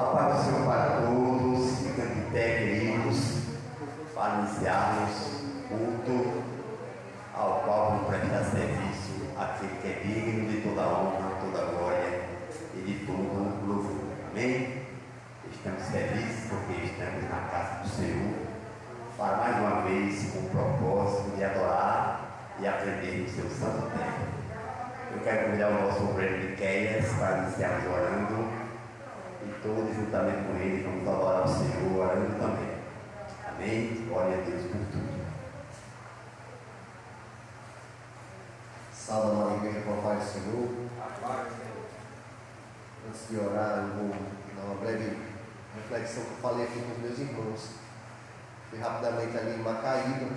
A paz do Senhor para todos, ficando de pé, queridos, para iniciarmos o culto ao qual vamos prestar serviço àquele que é digno de toda honra, toda glória e de todo louvor. Amém? Estamos felizes porque estamos na casa do Senhor para mais uma vez com o propósito de adorar e aprender no seu santo tempo. Eu quero convidar o nosso obreiro Miqueias para iniciarmos orando. E todos, juntamente com ele, vamos adorar o Senhor, orando também. Amém? Glória a Deus por tudo. Salve, amada igreja, com a paz do Senhor. Antes de orar, eu vou dar uma breve reflexão que eu falei aqui com os meus irmãos. Fui rapidamente ali em Macaíba,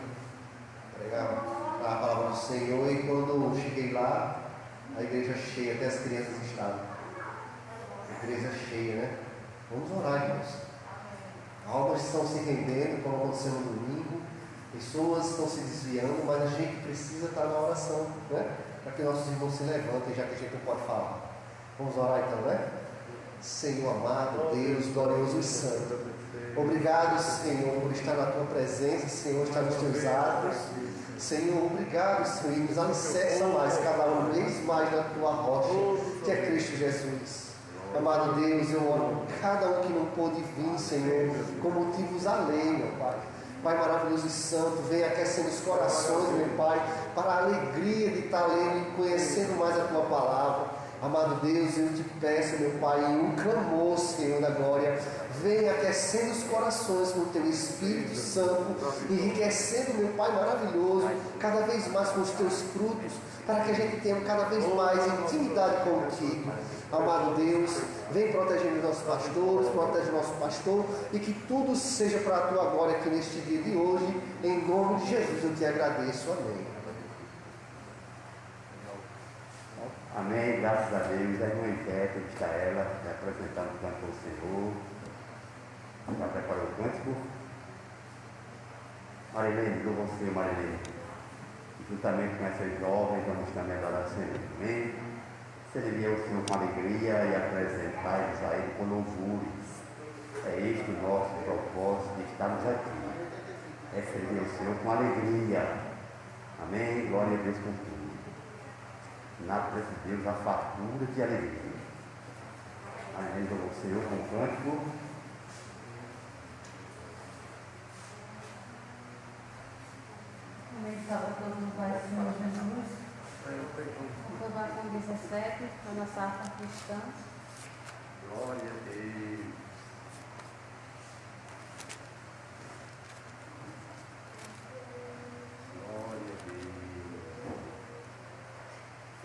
pregar a palavra do Senhor, e quando eu cheguei lá, a igreja cheia, até as crianças estavam. Igreja cheia, né? Vamos orar, irmãos. Almas estão se rendendo, como aconteceu no domingo. Pessoas estão se desviando, mas a gente precisa estar na oração, né? Para que nossos irmãos se levantem, já que a gente não pode falar. Vamos orar então, né? Senhor amado, Deus, glorioso e santo. Obrigado, Senhor, por estar na tua presença, Senhor, estar nos teus atos. Senhor, obrigado, Senhor, e nos alicerça mais, cada um vez mais na tua rocha, que é Cristo Jesus. Amado Deus, eu oro por cada um que não pôde vir, Senhor, com motivos além, meu Pai. Pai maravilhoso e santo, venha aquecendo os corações, meu Pai, para a alegria de estar lendo e conhecendo mais a Tua Palavra. Amado Deus, eu te peço, meu Pai, em um clamor, Senhor da glória, venha aquecendo os corações com o Teu Espírito Santo, enriquecendo, meu Pai maravilhoso, cada vez mais com os Teus frutos, para que a gente tenha cada vez mais intimidade contigo. Amado Deus, vem protegendo os nossos pastores, protege o nosso pastor, e que tudo seja para a Tua glória aqui neste dia de hoje. Em nome de Jesus eu te agradeço. Amém. Amém, graças a Deus. A irmã Ivete, que está ela, representando o canto do Senhor. Já preparou o cântico? Marilene, louva o Senhor, Marilene. Juntamente com essas jovens, vamos também adorar o Senhor. Amém? Servir ao Senhor com alegria e apresentar-nos a Ele com louvores. É este o nosso propósito de estarmos aqui. É servir ao Senhor com alegria. Amém? Glória a Deus por tudo. Nada de Deus, a fartura de alegria. Amém? Louvo o Senhor com o cântico. Amém. Salve a todos os pais do Senhor Jesus. Vou falar com 17, na nossa harpa cristã. Glória a Deus. Glória a Deus.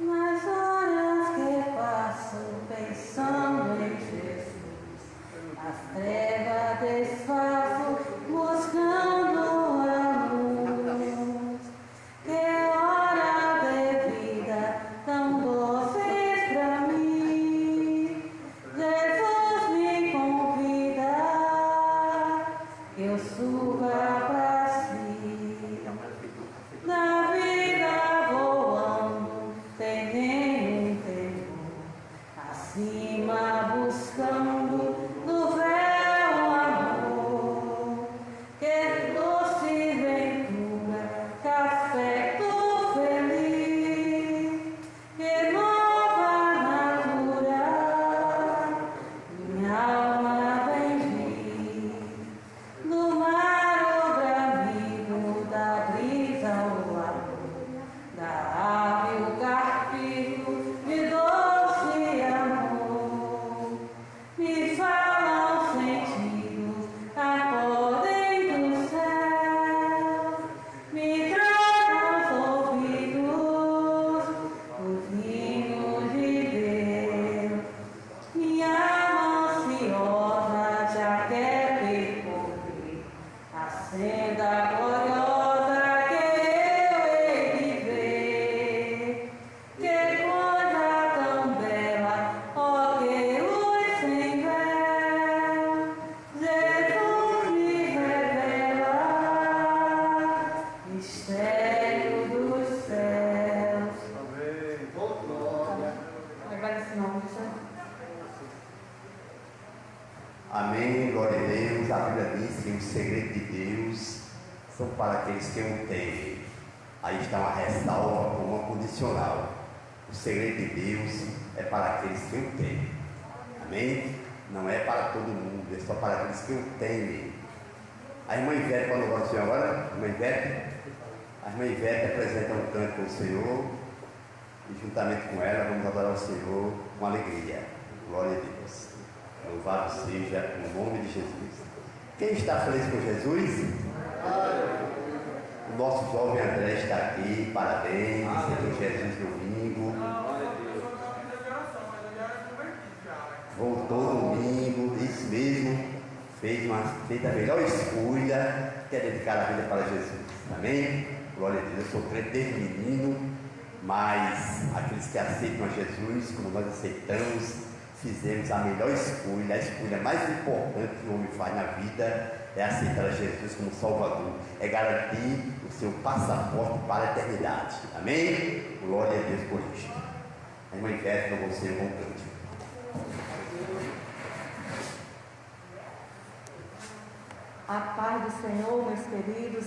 Nas horas que passo pensando em Jesus, as trevas desfaço buscando a luz. Que hora de vida tão doce pra mim. Jesus me convida que eu suba pra si. Na vida voando sem nenhum temor, acima buscando no véu amor. Amém, glória a Deus. A Bíblia diz que os segredos de Deus são para aqueles que o temem. Aí está uma ressalva com uma condicional. O segredo de Deus é para aqueles que o temem. Amém? Não é para todo mundo, é só para aqueles que o temem. A irmã Ivete, quando eu gosto agora, a irmã Ivete apresenta um canto ao Senhor e juntamente com ela vamos adorar o Senhor com alegria. Glória a Deus. Louvado seja o nome de Jesus. Quem está feliz com Jesus? O nosso jovem André está aqui, parabéns, recebeu Jesus domingo. Voltou domingo, isso mesmo. Fez a melhor escolha, que é dedicar a vida para Jesus. Amém? Glória a Deus. Eu sou crente desde menino, mas aqueles que aceitam a Jesus, como nós aceitamos, fizemos a melhor escolha. A escolha mais importante que o homem faz na vida é aceitar a Jesus como Salvador, é garantir o seu passaporte para a eternidade. Amém? Glória a Deus por isso. A irmã Ivete, para você, um bom cântico. A paz do Senhor, meus queridos,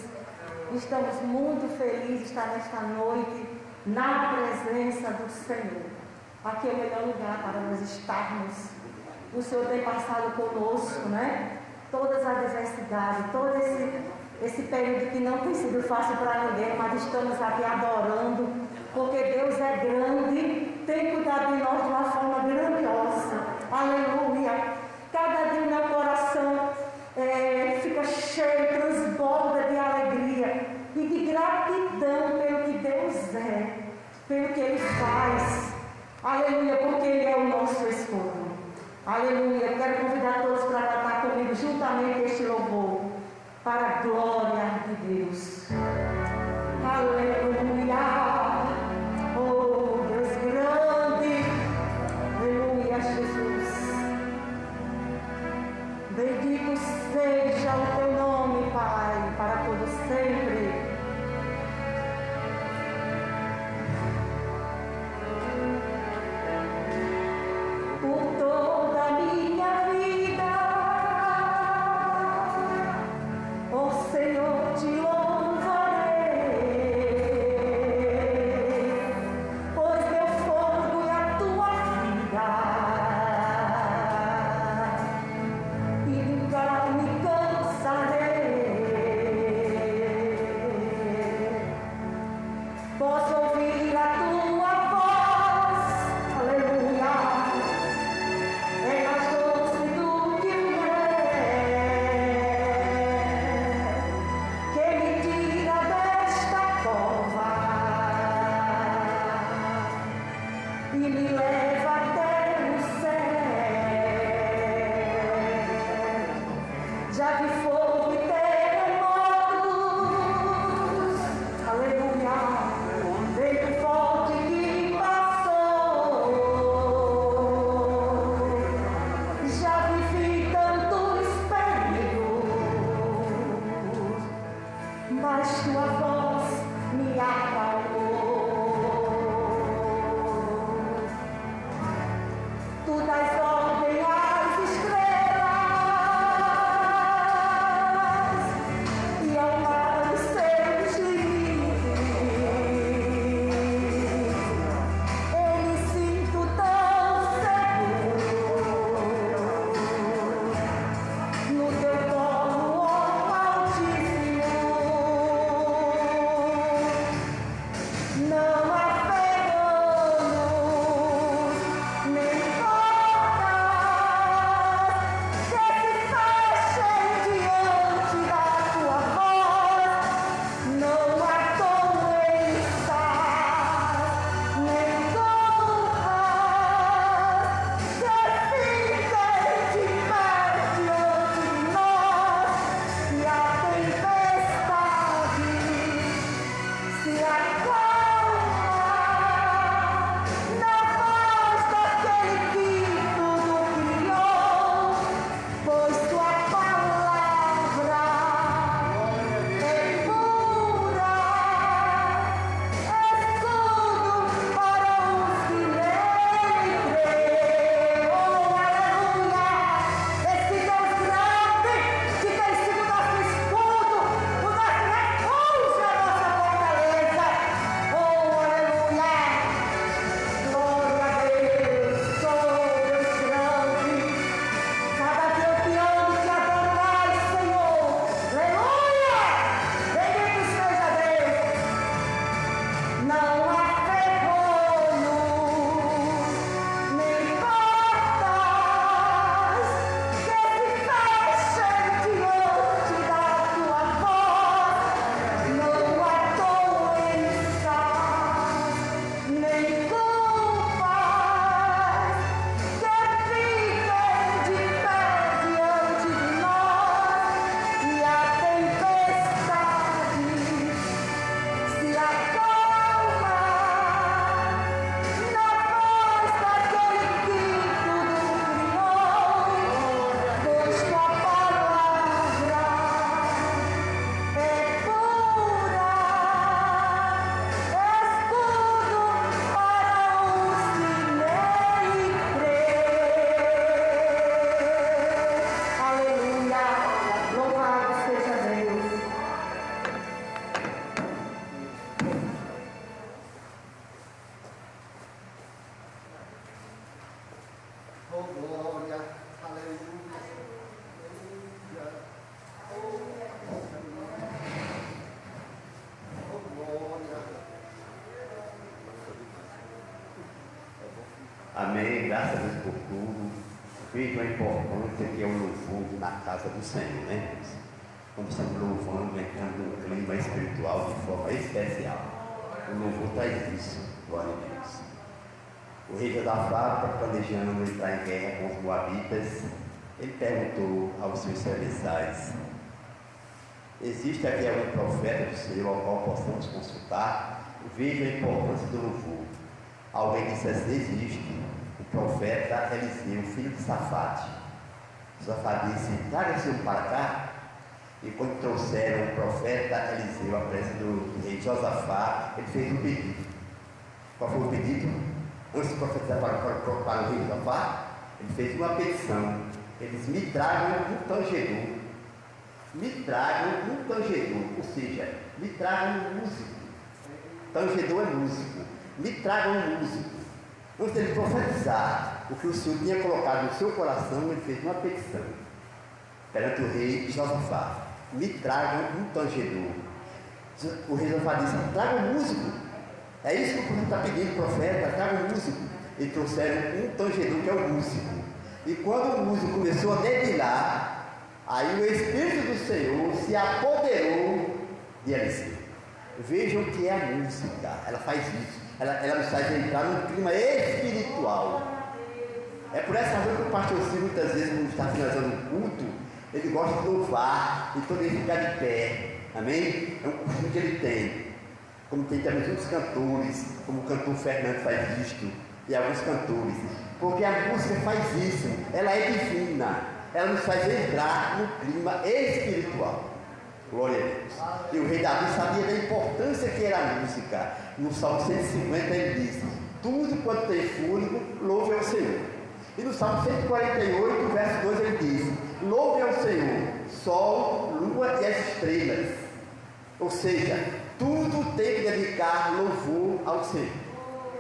estamos muito felizes de estar nesta noite na presença do Senhor. Aqui é o melhor lugar para nós estarmos. O Senhor tem passado conosco, né? Todas as adversidades, todo esse período que não tem sido fácil para ninguém, mas estamos aqui adorando, porque Deus é grande, tem cuidado de nós de uma forma grandiosa. Aleluia! Cada dia o meu coração fica cheio, transborda de alegria e de gratidão pelo que Deus é, pelo que Ele faz. Aleluia, porque Ele é o nosso escudo. Aleluia, eu quero convidar todos para cantar comigo juntamente este louvor, para a glória de Deus. Aleluia, oh Deus grande, aleluia, Jesus. Bendito seja o teu nome, Pai, para todo sempre. Por toda a minha vida, ó Senhor, te louvarei, pois meu fogo e a tua vida, e nunca me cansarei. Posso ouvir a tua voz, aleluia, é mais doce do que o mel, que me tira desta cova e me leva até o céu. Já vi fogo e terremotos, aleluia, vento forte que passou. Já vivi tantos perigos, mas tua voz me acalmou. Tu dás ordem às estrelas graças a Deus por tudo. Vejo a importância que é o louvor na casa do Senhor, né, irmãos? Quando estamos louvando, entrando num clima espiritual de forma especial. O louvor traz isso, glória a Deus. O rei Josafá, planejando entrar em guerra com os moabitas, ele perguntou aos seus serviçais: existe aqui algum profeta do Senhor ao qual possamos consultar? Veja a importância do louvor. Alguém disse assim: existe, o profeta Eliseu, filho de Safate. Josafá disse: traga-se um para cá. E quando trouxeram o profeta Eliseu à presença do rei Josafá, ele fez um pedido. Qual foi o pedido? Antes de profetizar para o rei Josafá, ele fez uma petição. Ele disse: me tragam um tangedor. Me tragam um tangedor, ou seja, me tragam um músico. Tangedor é músico. Me tragam um músico. Antes dele profetizar o que o Senhor tinha colocado no seu coração, ele fez uma petição perante o rei Josafá: me tragam um tangedor. O rei Josafá disse: traga um músico. É isso que o profeta está pedindo, profeta, traga um músico. E trouxeram um tangedor, que é o músico. E quando o músico começou a dedilhar, aí o Espírito do Senhor se apoderou de Eliseu. Vejam o que é a música. Ela faz isso. Ela nos faz entrar num clima espiritual. É por essa razão que o pastor Ciro, muitas vezes, quando está finalizando um culto, ele gosta de louvar, então ele fica de pé. Amém? É um costume que ele tem. Como tem também outros cantores, como o cantor Fernando faz isto, e alguns cantores. Porque a música faz isso. Ela é divina. Ela nos faz entrar no clima espiritual. Glória a Deus. E o rei Davi sabia da importância que era a música. No Salmo 150 ele diz: tudo quanto tem fôlego, louve ao Senhor. E no Salmo 148, verso 2, ele diz: louve ao Senhor, sol, lua e as estrelas. Ou seja, tudo tem que dedicar louvor ao Senhor.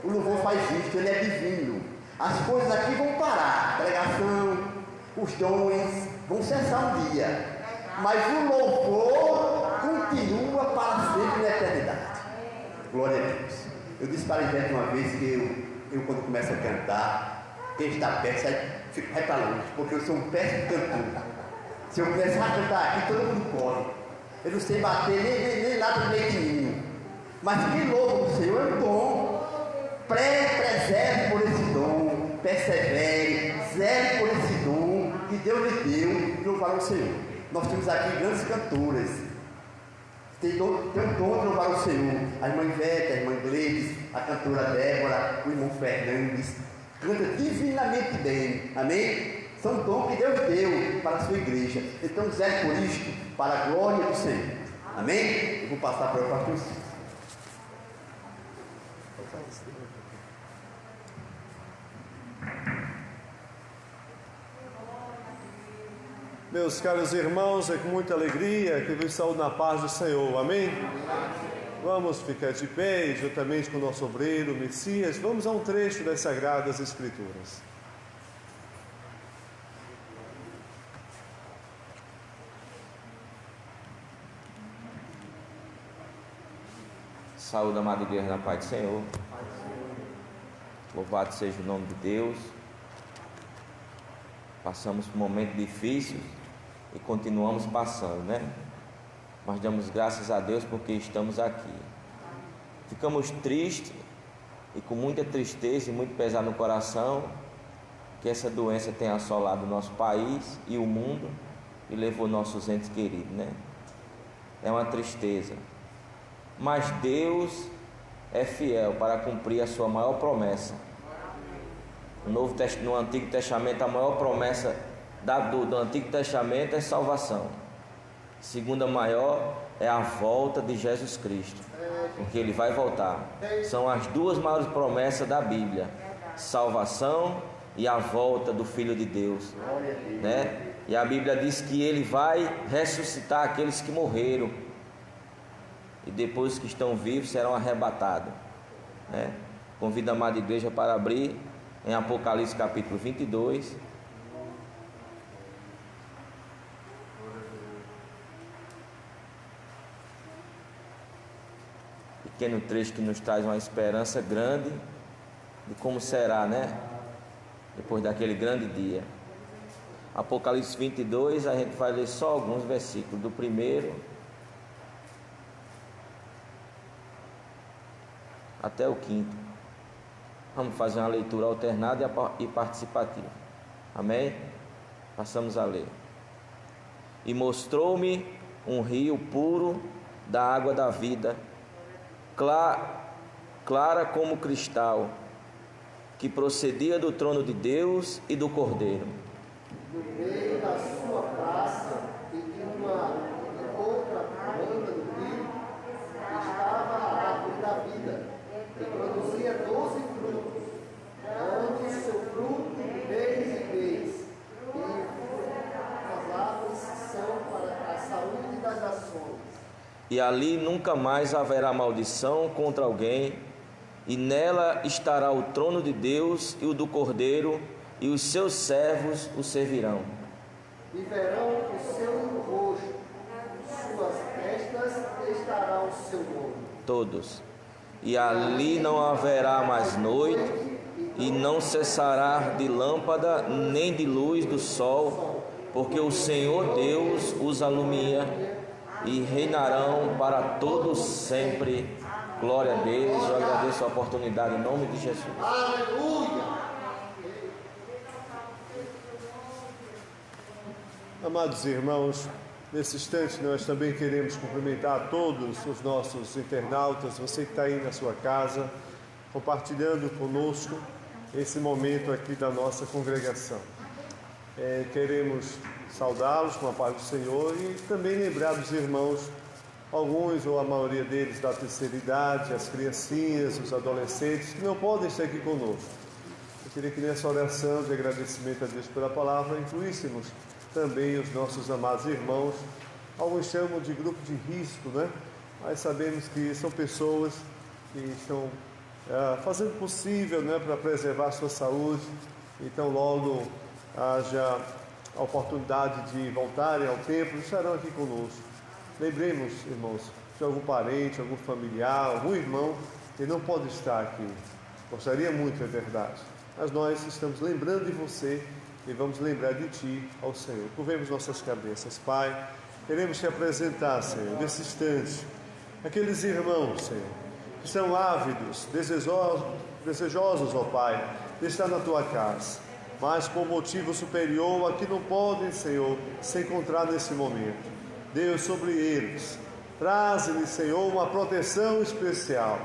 O louvor faz isso, ele é divino. As coisas aqui vão parar, a pregação, os dons vão cessar um dia, mas o louvor continua para sempre na eternidade. Glória a Deus. Eu disse para a Ivete uma vez que eu quando começo a cantar, quem está perto vai para longe, porque eu sou um péssimo cantor. Se eu começar a cantar aqui, todo mundo corre. Eu não sei bater nem nada no meio de mim. Mas quem louva o Senhor é um dom. Preserve por esse dom, persevere, zele por esse dom que Deus lhe deu e louvar o Senhor. Nós temos aqui grandes cantoras. Tem um dom de louvar o Senhor. A irmã Ivete, a irmã Gleides, a cantora Débora, o irmão Fernandes. Canta divinamente bem. Amém? São dons que Deus deu para a sua igreja. Então, zele por isto, para a glória do Senhor. Amém? Eu vou passar para o pastor Ciro. Meus caros irmãos, é com muita alegria que eu vos saúdo na paz do Senhor, amém? Vamos ficar de pé e juntamente com o nosso obreiro, Messias, vamos a um trecho das Sagradas Escrituras. Saúde, amada igreja, na paz do Senhor. Louvado seja o nome de Deus. Passamos por um momento difícil e continuamos passando, né? Mas damos graças a Deus porque estamos aqui. Ficamos tristes e com muita tristeza e muito pesar no coração que essa doença tem assolado o nosso país e o mundo e levou nossos entes queridos, né? É uma tristeza. Mas Deus é fiel para cumprir a sua maior promessa. No Antigo Testamento, a maior promessa do Antigo Testamento é salvação. A segunda maior é a volta de Jesus Cristo, porque Ele vai voltar. São as duas maiores promessas da Bíblia: salvação e a volta do Filho de Deus, né? E a Bíblia diz que Ele vai ressuscitar aqueles que morreram, e depois que estão vivos serão arrebatados, né? Convido a amada igreja para abrir em Apocalipse capítulo 22. Pequeno trecho que nos traz uma esperança grande de como será, né? depois daquele grande dia. Apocalipse 22, a gente vai ler só alguns versículos, do 1º até o 5º. Vamos fazer uma leitura alternada e participativa. Amém? Passamos a ler. E mostrou-me um rio puro da água da vida, clara como cristal, que procedia do trono de Deus e do Cordeiro. No meio da sua praça e de uma outra banda do rio estava a árvore da vida, que produzia 12 frutos, dando seu fruto mês e mês. E as árvores são para a saúde das nações. E ali nunca mais haverá maldição contra alguém, e nela estará o trono de Deus e o do Cordeiro, e os seus servos o servirão. E verão o seu rosto, suas testas estará o seu nome. Todos. E ali não haverá mais noite, e não cessará de lâmpada, nem de luz do sol, porque o Senhor Deus os alumia, e reinarão para todos sempre. Glória a Deus. Eu agradeço a oportunidade em nome de Jesus. Aleluia! Amados irmãos, nesse instante nós também queremos cumprimentar a todos os nossos internautas, você que está aí na sua casa, compartilhando conosco esse momento aqui da nossa congregação. Queremos saudá-los com a paz do Senhor e também lembrar dos irmãos, alguns ou a maioria deles da terceira idade, as criancinhas, os adolescentes, que não podem estar aqui conosco. Eu queria que nessa oração de agradecimento a Deus pela palavra, incluíssemos também os nossos amados irmãos, alguns chamam de grupo de risco, né? Mas sabemos que são pessoas que estão fazendo o possível, né, para preservar a sua saúde. Então logo haja a oportunidade de voltarem ao templo, estarão aqui conosco. Lembremos, irmãos, de algum parente, algum familiar, algum irmão que não pode estar aqui. Gostaria muito, é verdade, mas nós estamos lembrando de você e vamos lembrar de Ti, ao Senhor. Curvemos nossas cabeças. Pai, queremos Te apresentar, Senhor, nesse instante, aqueles irmãos, Senhor, que são ávidos, desejosos, ó Pai, de estar na Tua casa, mas por motivo superior a que não podem, Senhor, se encontrar nesse momento. Deus, sobre eles, traze-lhes, Senhor, uma proteção especial.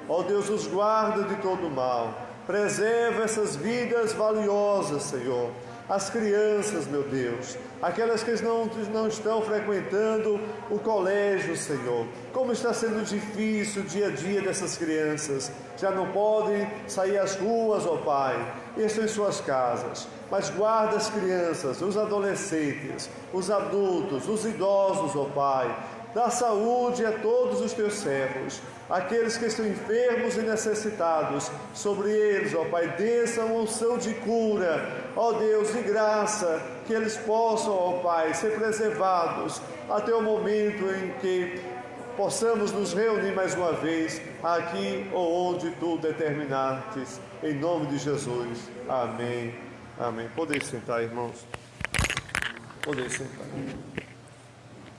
Ó Deus, os guarda de todo mal, preserva essas vidas valiosas, Senhor. As crianças, meu Deus, aquelas que não estão frequentando o colégio, Senhor. Como está sendo difícil o dia a dia dessas crianças. Já não podem sair às ruas, ó Pai, e estão em suas casas. Mas guarda as crianças, os adolescentes, os adultos, os idosos, ó Pai. Dá saúde a todos os Teus servos, aqueles que estão enfermos e necessitados. Sobre eles, ó Pai, desça uma unção de cura, ó Deus, de graça, que eles possam, ó Pai, ser preservados até o momento em que possamos nos reunir mais uma vez, aqui ou onde Tu determinaste, em nome de Jesus. Amém. Amém. Podem sentar, irmãos. Podem sentar.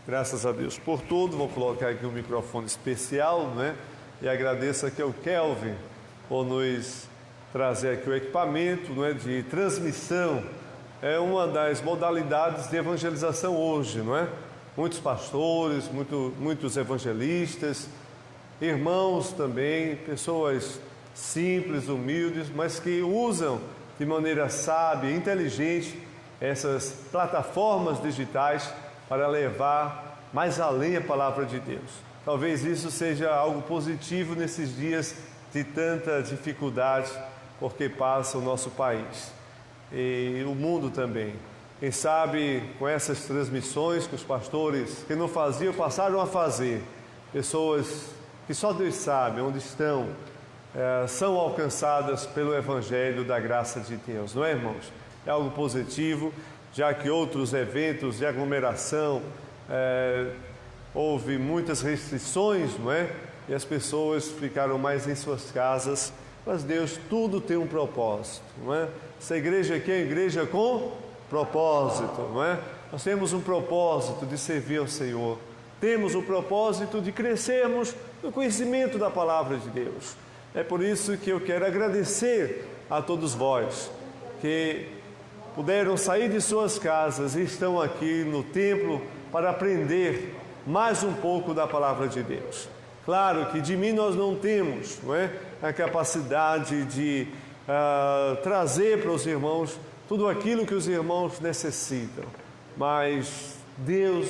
Graças a Deus por tudo. Vou colocar aqui um microfone especial, né? E agradeço aqui ao Kelvin por nos trazer aqui o equipamento, não é, de transmissão. É uma das modalidades de evangelização hoje, não é? Muitos pastores, muitos evangelistas, irmãos também, pessoas simples, humildes, mas que usam de maneira sábia, inteligente, essas plataformas digitais para levar mais além a palavra de Deus. Talvez isso seja algo positivo nesses dias de tanta dificuldade, porque passa o nosso país e o mundo também. Quem sabe com essas transmissões que os pastores que não faziam passaram a fazer, pessoas que só Deus sabe onde estão, são alcançadas pelo Evangelho da graça de Deus, não é, irmãos? É algo positivo, já que outros eventos de aglomeração houve muitas restrições, não é? E as pessoas ficaram mais em suas casas Mas Deus, tudo tem um propósito, não é? Essa igreja aqui é uma igreja com propósito, não é? Nós temos um propósito de servir ao Senhor. Temos o propósito de crescermos no conhecimento da palavra de Deus. É por isso que eu quero agradecer a todos vós que puderam sair de suas casas e estão aqui no templo para aprender mais um pouco da palavra de Deus. Claro que de mim nós não temos, não é, a capacidade de trazer para os irmãos tudo aquilo que os irmãos necessitam, mas Deus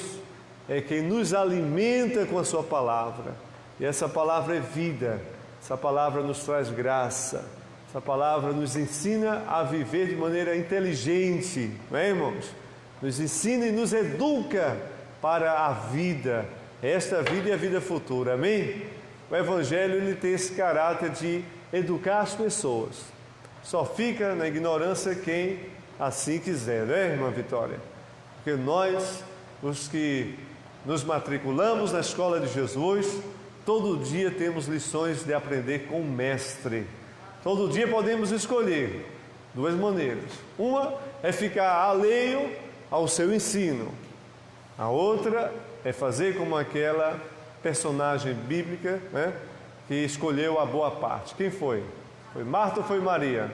é quem nos alimenta com a sua palavra, e essa palavra é vida, essa palavra nos traz graça, essa palavra nos ensina a viver de maneira inteligente, não é, irmãos? Nos ensina e nos educa para a vida, esta vida e a vida futura, amém? O Evangelho ele tem esse caráter de educar as pessoas, só fica na ignorância quem assim quiser, né, irmã Vitória? Porque nós, os que nos matriculamos na escola de Jesus, todo dia temos lições de aprender com o mestre. Todo dia podemos escolher duas maneiras. Uma é ficar alheio ao seu ensino. A outra é fazer como aquela personagem bíblica, né, que escolheu a boa parte. Quem foi? Foi Marta ou foi Maria?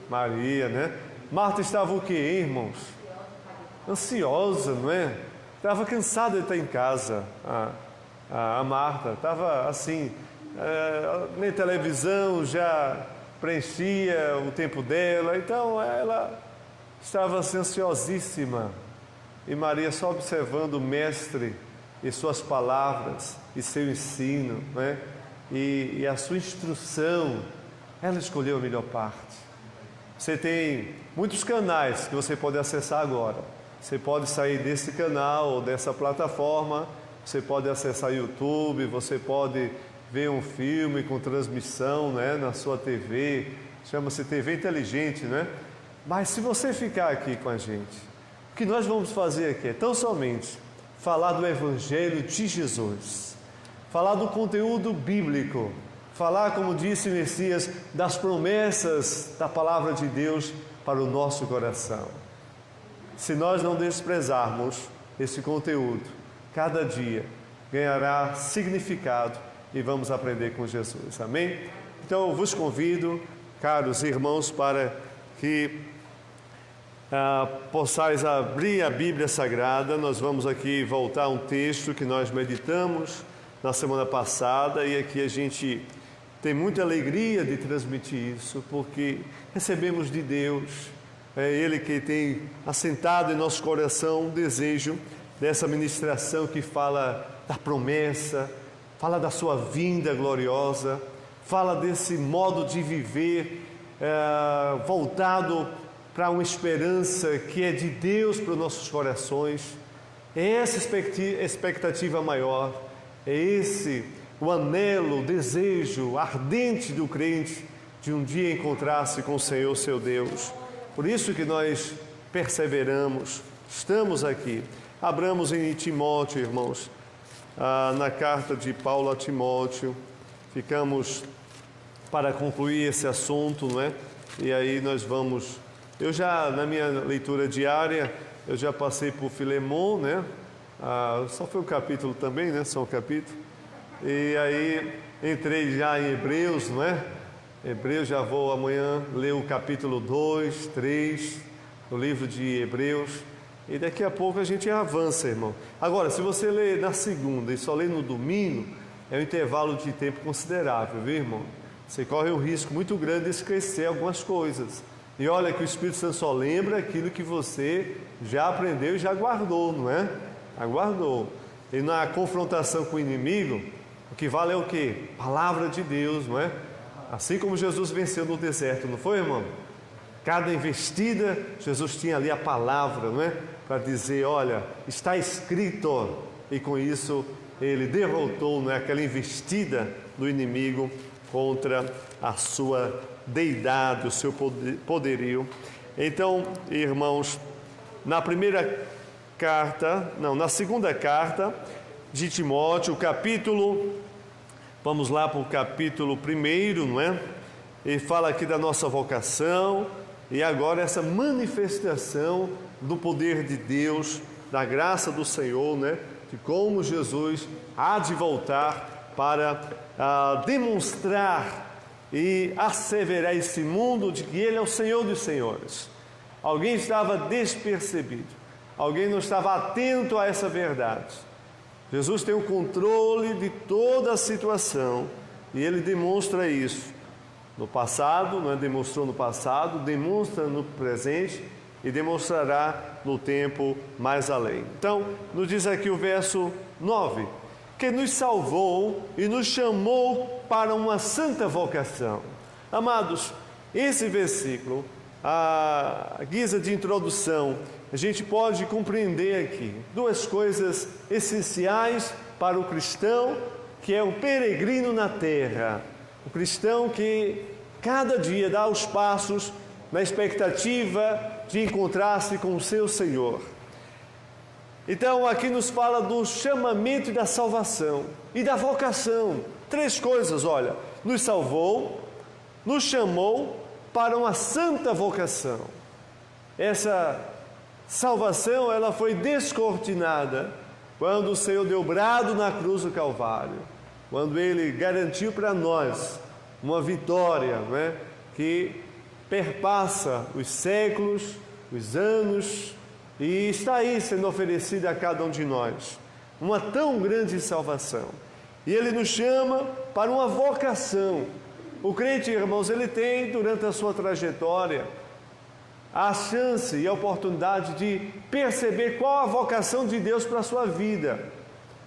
Maria, né? Marta estava o quê, irmãos? Ansiosa, não é? Estava cansada de estar em casa. A Marta estava assim, nem televisão já preenchia o tempo dela, então ela estava assim, ansiosíssima. E Maria só observando o mestre e suas palavras e seu ensino, né? E a sua instrução, ela escolheu a melhor parte. Você tem muitos canais que você pode acessar agora. Você pode sair desse canal ou dessa plataforma, você pode acessar YouTube, você pode ver um filme com transmissão, né, na sua TV, chama-se TV inteligente, né? Mas se você ficar aqui com a gente, o que nós vamos fazer aqui é tão somente falar do Evangelho de Jesus, falar do conteúdo bíblico, falar, como disse Messias, das promessas da palavra de Deus para o nosso coração. Se nós não desprezarmos esse conteúdo, cada dia ganhará significado e vamos aprender com Jesus, amém? Então eu vos convido, caros irmãos, para que possais abrir a Bíblia Sagrada. Nós vamos aqui voltar a um texto que nós meditamos na semana passada, e aqui a gente tem muita alegria de transmitir isso, porque recebemos de Deus, é Ele que tem assentado em nosso coração um desejo dessa ministração que fala da promessa, fala da sua vinda gloriosa, fala desse modo de viver voltado para uma esperança que é de Deus para os nossos corações. É essa expectativa maior, é esse o anelo, o desejo ardente do crente de um dia encontrar-se com o Senhor, seu Deus. Por isso que nós perseveramos, estamos aqui. Abramos em Timóteo, irmãos, na carta de Paulo a Timóteo. Ficamos para concluir esse assunto, não é? E aí nós vamos... Eu já, na minha leitura diária, eu já passei por Filemon, né? Só foi um capítulo também, né? Só um capítulo. E aí entrei já em Hebreus, não é? Hebreus, já vou amanhã ler o capítulo 2, 3, do livro de Hebreus. E daqui a pouco a gente avança, irmão. Agora, se você ler na segunda e só ler no domingo, é um intervalo de tempo considerável, viu, irmão? Você corre um risco muito grande de esquecer algumas coisas. E olha que o Espírito Santo só lembra aquilo que você já aprendeu e já guardou, não é? Aguardou. E na confrontação com o inimigo, o que vale é o quê? Palavra de Deus, não é? Assim como Jesus venceu no deserto, não foi, irmão? Cada investida, Jesus tinha ali a palavra, não é? Para dizer, olha, está escrito. E com isso, ele derrotou, não é? Aquela investida do inimigo contra a sua deidade, o seu poderio. Então, irmãos, na segunda carta de Timóteo, vamos lá para o capítulo 1, não é? e fala aqui da nossa vocação e agora essa manifestação do poder de Deus, da graça do Senhor, né? De como Jesus há de voltar para demonstrar e asseverar esse mundo de que Ele é o Senhor dos Senhores. Alguém estava despercebido, alguém não estava atento a essa verdade. Jesus tem o controle de toda a situação e Ele demonstra isso no passado, não é? Demonstrou no passado, demonstra no presente e demonstrará no tempo mais além. Então, nos diz aqui o verso 9, que nos salvou e nos chamou para uma santa vocação. Amados, esse versículo, a guisa de introdução, a gente pode compreender aqui duas coisas essenciais para o cristão, que é o peregrino na terra, o cristão que cada dia dá os passos na expectativa de encontrar-se com o seu Senhor. Então aqui nos fala do chamamento e da salvação e da vocação. Três coisas, olha: nos salvou, nos chamou para uma santa vocação. Essa salvação, ela foi descortinada quando o Senhor deu brado na cruz do Calvário, quando Ele garantiu para nós uma vitória, não é? Que perpassa os séculos, os anos, e está aí sendo oferecida a cada um de nós. Uma tão grande salvação. E Ele nos chama para uma vocação. O crente, irmãos, ele tem, durante a sua trajetória, a chance e a oportunidade de perceber qual a vocação de Deus para a sua vida.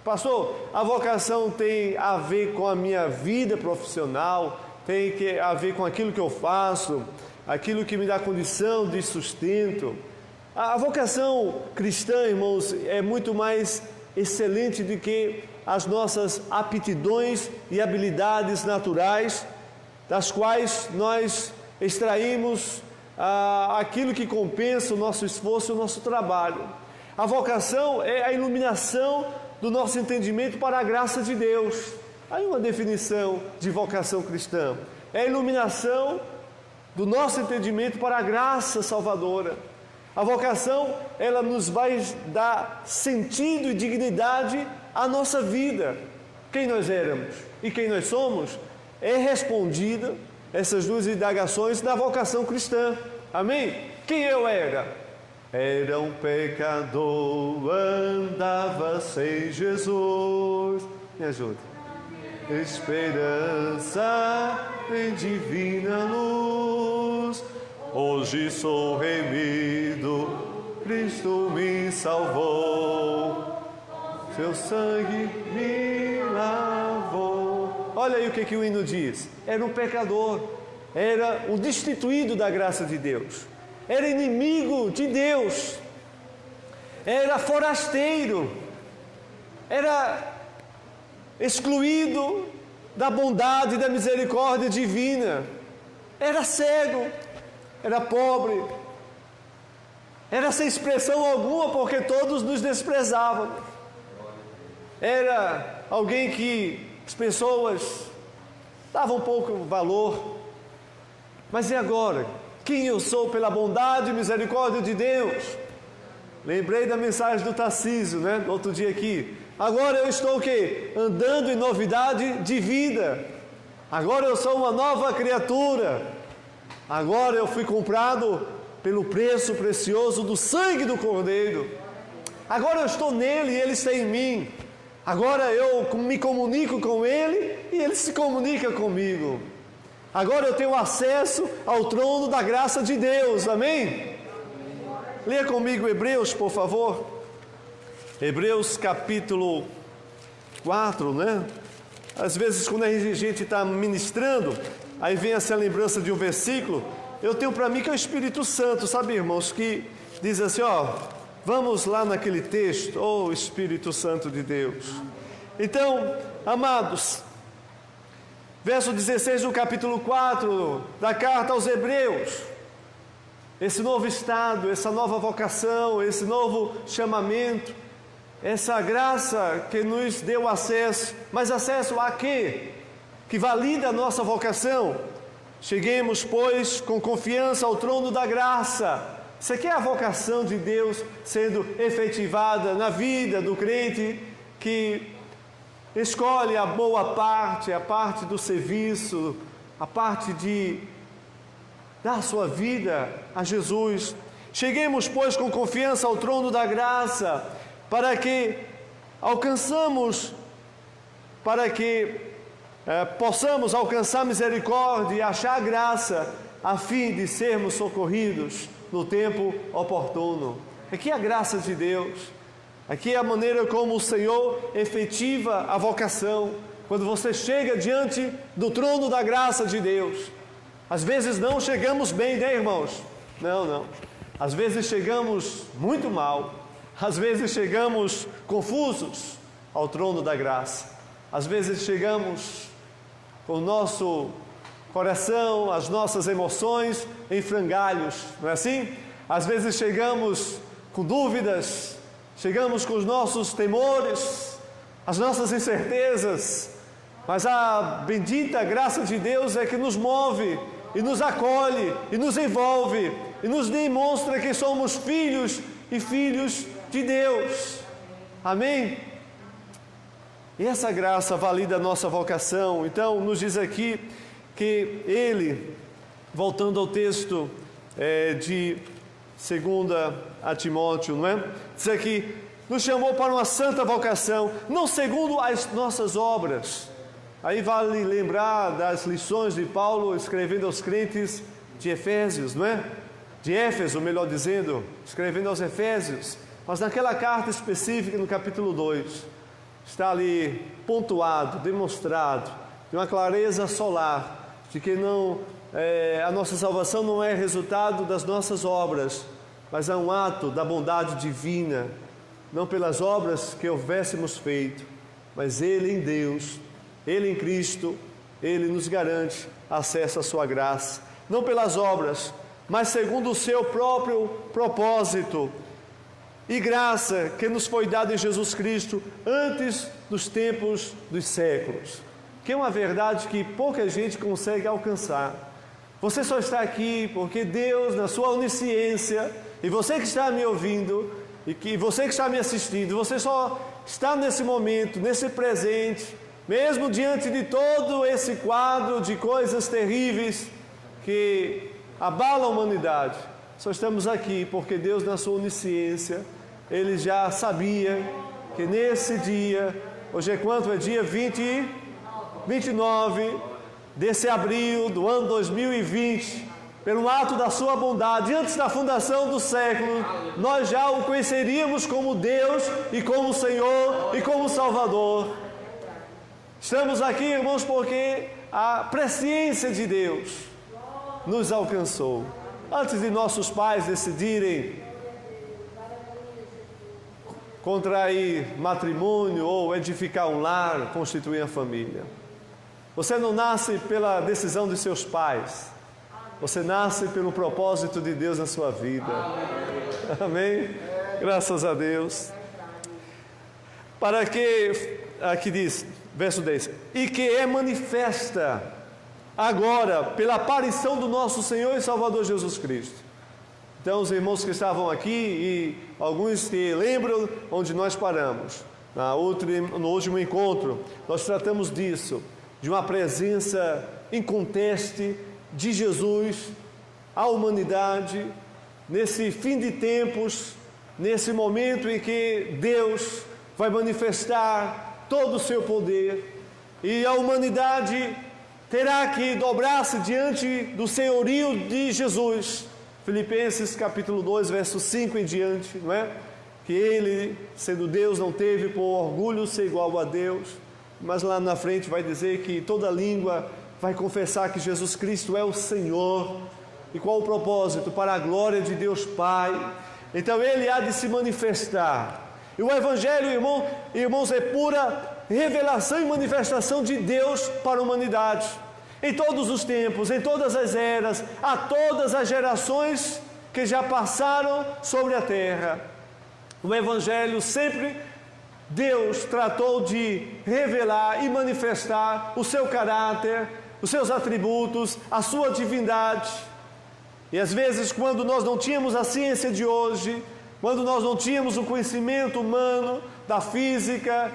Pastor, a vocação tem a ver com a minha vida profissional, tem a ver com aquilo que eu faço, aquilo que me dá condição de sustento. A vocação cristã, irmãos, é muito mais excelente do que as nossas aptidões e habilidades naturais, das quais nós extraímos aquilo que compensa o nosso esforço e o nosso trabalho. A vocação é a iluminação do nosso entendimento para a graça de Deus. Aí uma definição de vocação cristã: é a iluminação do nosso entendimento para a graça salvadora. A vocação, ela nos vai dar sentido e dignidade à nossa vida. Quem nós éramos e quem nós somos é respondida, essas duas indagações, na vocação cristã. Amém? Quem eu era? Era um pecador, andava sem Jesus. Me ajuda. Esperança em divina luz. Hoje sou remido, Cristo me salvou, seu sangue me lavou. Olha aí o que o hino diz: era um pecador, era um destituído da graça de Deus, era inimigo de Deus, era forasteiro, era excluído da bondade e da misericórdia divina, era cego, era pobre, era sem expressão alguma porque todos nos desprezavam, era alguém que as pessoas davam pouco valor. Mas e agora? Quem eu sou pela bondade e misericórdia de Deus? Lembrei da mensagem do Tarcísio, né? No outro dia aqui. Agora eu estou o quê? Andando em novidade de vida. Agora eu sou uma nova criatura. Agora eu fui comprado pelo preço precioso do sangue do Cordeiro. Agora eu estou nele e ele está em mim. Agora eu me comunico com ele e ele se comunica comigo. Agora eu tenho acesso ao trono da graça de Deus. Amém? Leia comigo Hebreus, por favor. Hebreus capítulo 4, né? Às vezes quando a gente está ministrando, aí vem essa lembrança de um versículo. Eu tenho para mim que é o Espírito Santo, sabe, irmãos, que diz assim, vamos lá naquele texto, Espírito Santo de Deus. Então, amados, verso 16 do capítulo 4 da carta aos Hebreus, esse novo estado, essa nova vocação, esse novo chamamento, essa graça que nos deu acesso, mas acesso a quê? Que valida a nossa vocação? Cheguemos, pois, com confiança ao trono da graça. Isso aqui é a vocação de Deus sendo efetivada na vida do crente que escolhe a boa parte, a parte do serviço, a parte de dar sua vida a Jesus. Cheguemos, pois, com confiança ao trono da graça, para que possamos alcançar misericórdia e achar graça, a fim de sermos socorridos no tempo oportuno. Aqui é a graça de Deus. Aqui é a maneira como o Senhor efetiva a vocação. Quando você chega diante do trono da graça de Deus. Às vezes não chegamos bem, né, irmãos? Não. Às vezes chegamos muito mal. Às vezes chegamos confusos ao trono da graça. Às vezes chegamos com o nosso coração, as nossas emoções em frangalhos, não é assim? Às vezes chegamos com dúvidas, chegamos com os nossos temores, as nossas incertezas, mas a bendita graça de Deus é que nos move e nos acolhe e nos envolve e nos demonstra que somos filhos e filhos de Deus. Amém? E essa graça valida a nossa vocação. Então, nos diz aqui que ele, voltando ao texto de 2 a Timóteo, não é? Diz aqui, nos chamou para uma santa vocação, não segundo as nossas obras. Aí vale lembrar das lições de Paulo escrevendo aos crentes de Efésios, não é? De Éfeso, melhor dizendo, escrevendo aos Efésios. Mas naquela carta específica, no capítulo 2, está ali pontuado, demonstrado, de uma clareza solar, de que a nossa salvação não é resultado das nossas obras, mas é um ato da bondade divina, não pelas obras que houvéssemos feito, mas Ele em Deus, Ele em Cristo, Ele nos garante acesso à sua graça, não pelas obras, mas segundo o seu próprio propósito e graça que nos foi dada em Jesus Cristo antes dos tempos dos séculos, que é uma verdade que pouca gente consegue alcançar. Você só está aqui porque Deus, na sua onisciência, e você que está me ouvindo, e você que está me assistindo, você só está nesse momento, nesse presente, mesmo diante de todo esse quadro de coisas terríveis que abalam a humanidade. Só estamos aqui porque Deus, na sua onisciência, Ele já sabia que nesse dia, hoje é quanto? É dia 29 desse abril do ano 2020, pelo ato da sua bondade, antes da fundação do século, nós já o conheceríamos como Deus e como Senhor e como Salvador. Estamos aqui, irmãos, porque a presciência de Deus nos alcançou. Antes de nossos pais decidirem contrair matrimônio ou edificar um lar, constituir a família. Você não nasce pela decisão de seus pais. Você nasce pelo propósito de Deus na sua vida. Amém? Graças a Deus. Para que, aqui diz, verso 10, e que é manifesta agora pela aparição do nosso Senhor e Salvador Jesus Cristo. Então, os irmãos que estavam aqui e alguns que lembram onde nós paramos, no último encontro, nós tratamos disso, de uma presença inconteste de Jesus à humanidade, nesse fim de tempos, nesse momento em que Deus vai manifestar todo o seu poder e a humanidade terá que dobrar-se diante do senhorio de Jesus. Filipenses capítulo 2, verso 5 em diante, não é? Que ele, sendo Deus, não teve por orgulho ser igual a Deus, mas lá na frente vai dizer que toda língua vai confessar que Jesus Cristo é o Senhor. E qual o propósito? Para a glória de Deus Pai. Então ele há de se manifestar. E o Evangelho, irmãos, é pura revelação e manifestação de Deus para a humanidade. Em todos os tempos, em todas as eras, a todas as gerações que já passaram sobre a terra. O Evangelho sempre Deus tratou de revelar e manifestar o seu caráter, os seus atributos, a sua divindade. E às vezes, quando nós não tínhamos a ciência de hoje, quando nós não tínhamos o conhecimento humano da física,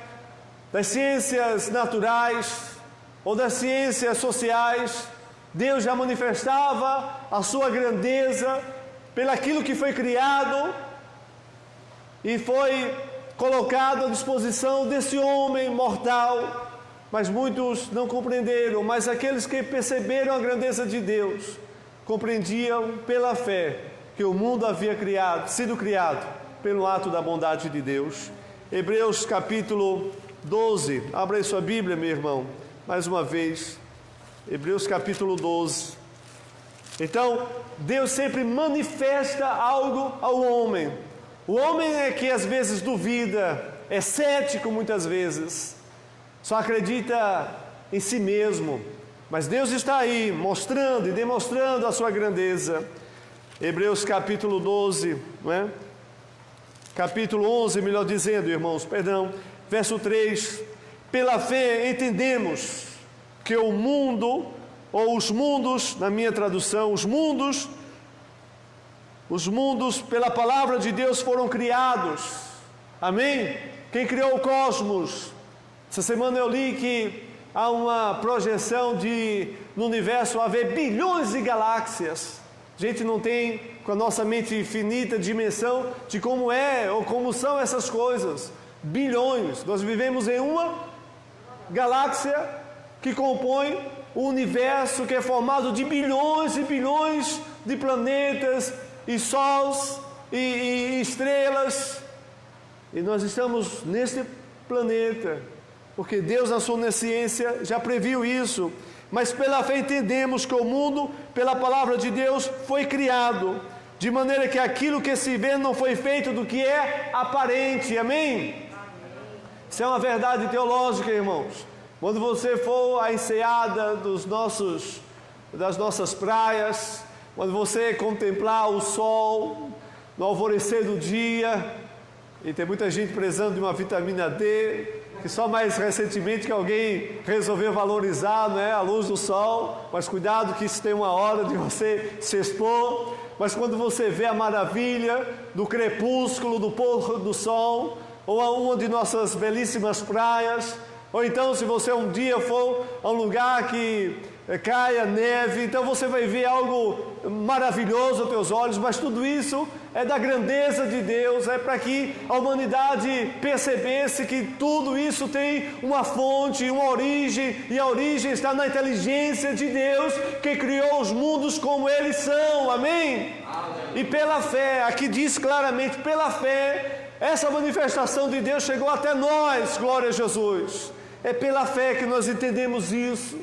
das ciências naturais ou das ciências sociais, Deus já manifestava a sua grandeza pelaquilo que foi criado e foi colocado à disposição desse homem mortal. Mas muitos não compreenderam, mas aqueles que perceberam a grandeza de Deus, compreendiam pela fé que o mundo havia sido criado pelo ato da bondade de Deus. Hebreus capítulo 12, abra aí sua Bíblia, meu irmão, mais uma vez. Hebreus capítulo 12. Então, Deus sempre manifesta algo ao homem. O homem é que às vezes duvida, é cético muitas vezes, só acredita em si mesmo. Mas Deus está aí mostrando e demonstrando a sua grandeza. Hebreus capítulo 12, não é? Capítulo 11, melhor dizendo, irmãos, perdão. Verso 3. Pela fé entendemos que o mundo, ou os mundos, na minha tradução, os mundos pela palavra de Deus foram criados. Amém? Quem criou o cosmos? Essa semana eu li que há uma projeção no universo haver bilhões de galáxias. A gente não tem, com a nossa mente infinita, dimensão de como é ou como são essas coisas. Bilhões. Nós vivemos em uma galáxia que compõe o universo, que é formado de bilhões e bilhões de planetas e sóis e estrelas. E nós estamos neste planeta porque Deus, na sua onisciência, já previu isso. Mas pela fé entendemos que o mundo, pela palavra de Deus, foi criado, de maneira que aquilo que se vê não foi feito do que é aparente. Amém? Isso é uma verdade teológica, irmãos. Quando você for à enseada das nossas praias, quando você contemplar o sol no alvorecer do dia, e tem muita gente prezando de uma vitamina D, que só mais recentemente que alguém resolveu valorizar, né, a luz do sol, mas cuidado que isso tem uma hora de você se expor. Mas quando você vê a maravilha do crepúsculo, do pôr do sol, ou a uma de nossas belíssimas praias, ou então se você um dia for a um lugar que caia neve, então você vai ver algo maravilhoso aos teus olhos, mas tudo isso é da grandeza de Deus, é para que a humanidade percebesse que tudo isso tem uma fonte, uma origem, e a origem está na inteligência de Deus, que criou os mundos como eles são. Amém? E pela fé, aqui diz claramente, pela fé, essa manifestação de Deus chegou até nós, glória a Jesus. É pela fé que nós entendemos isso.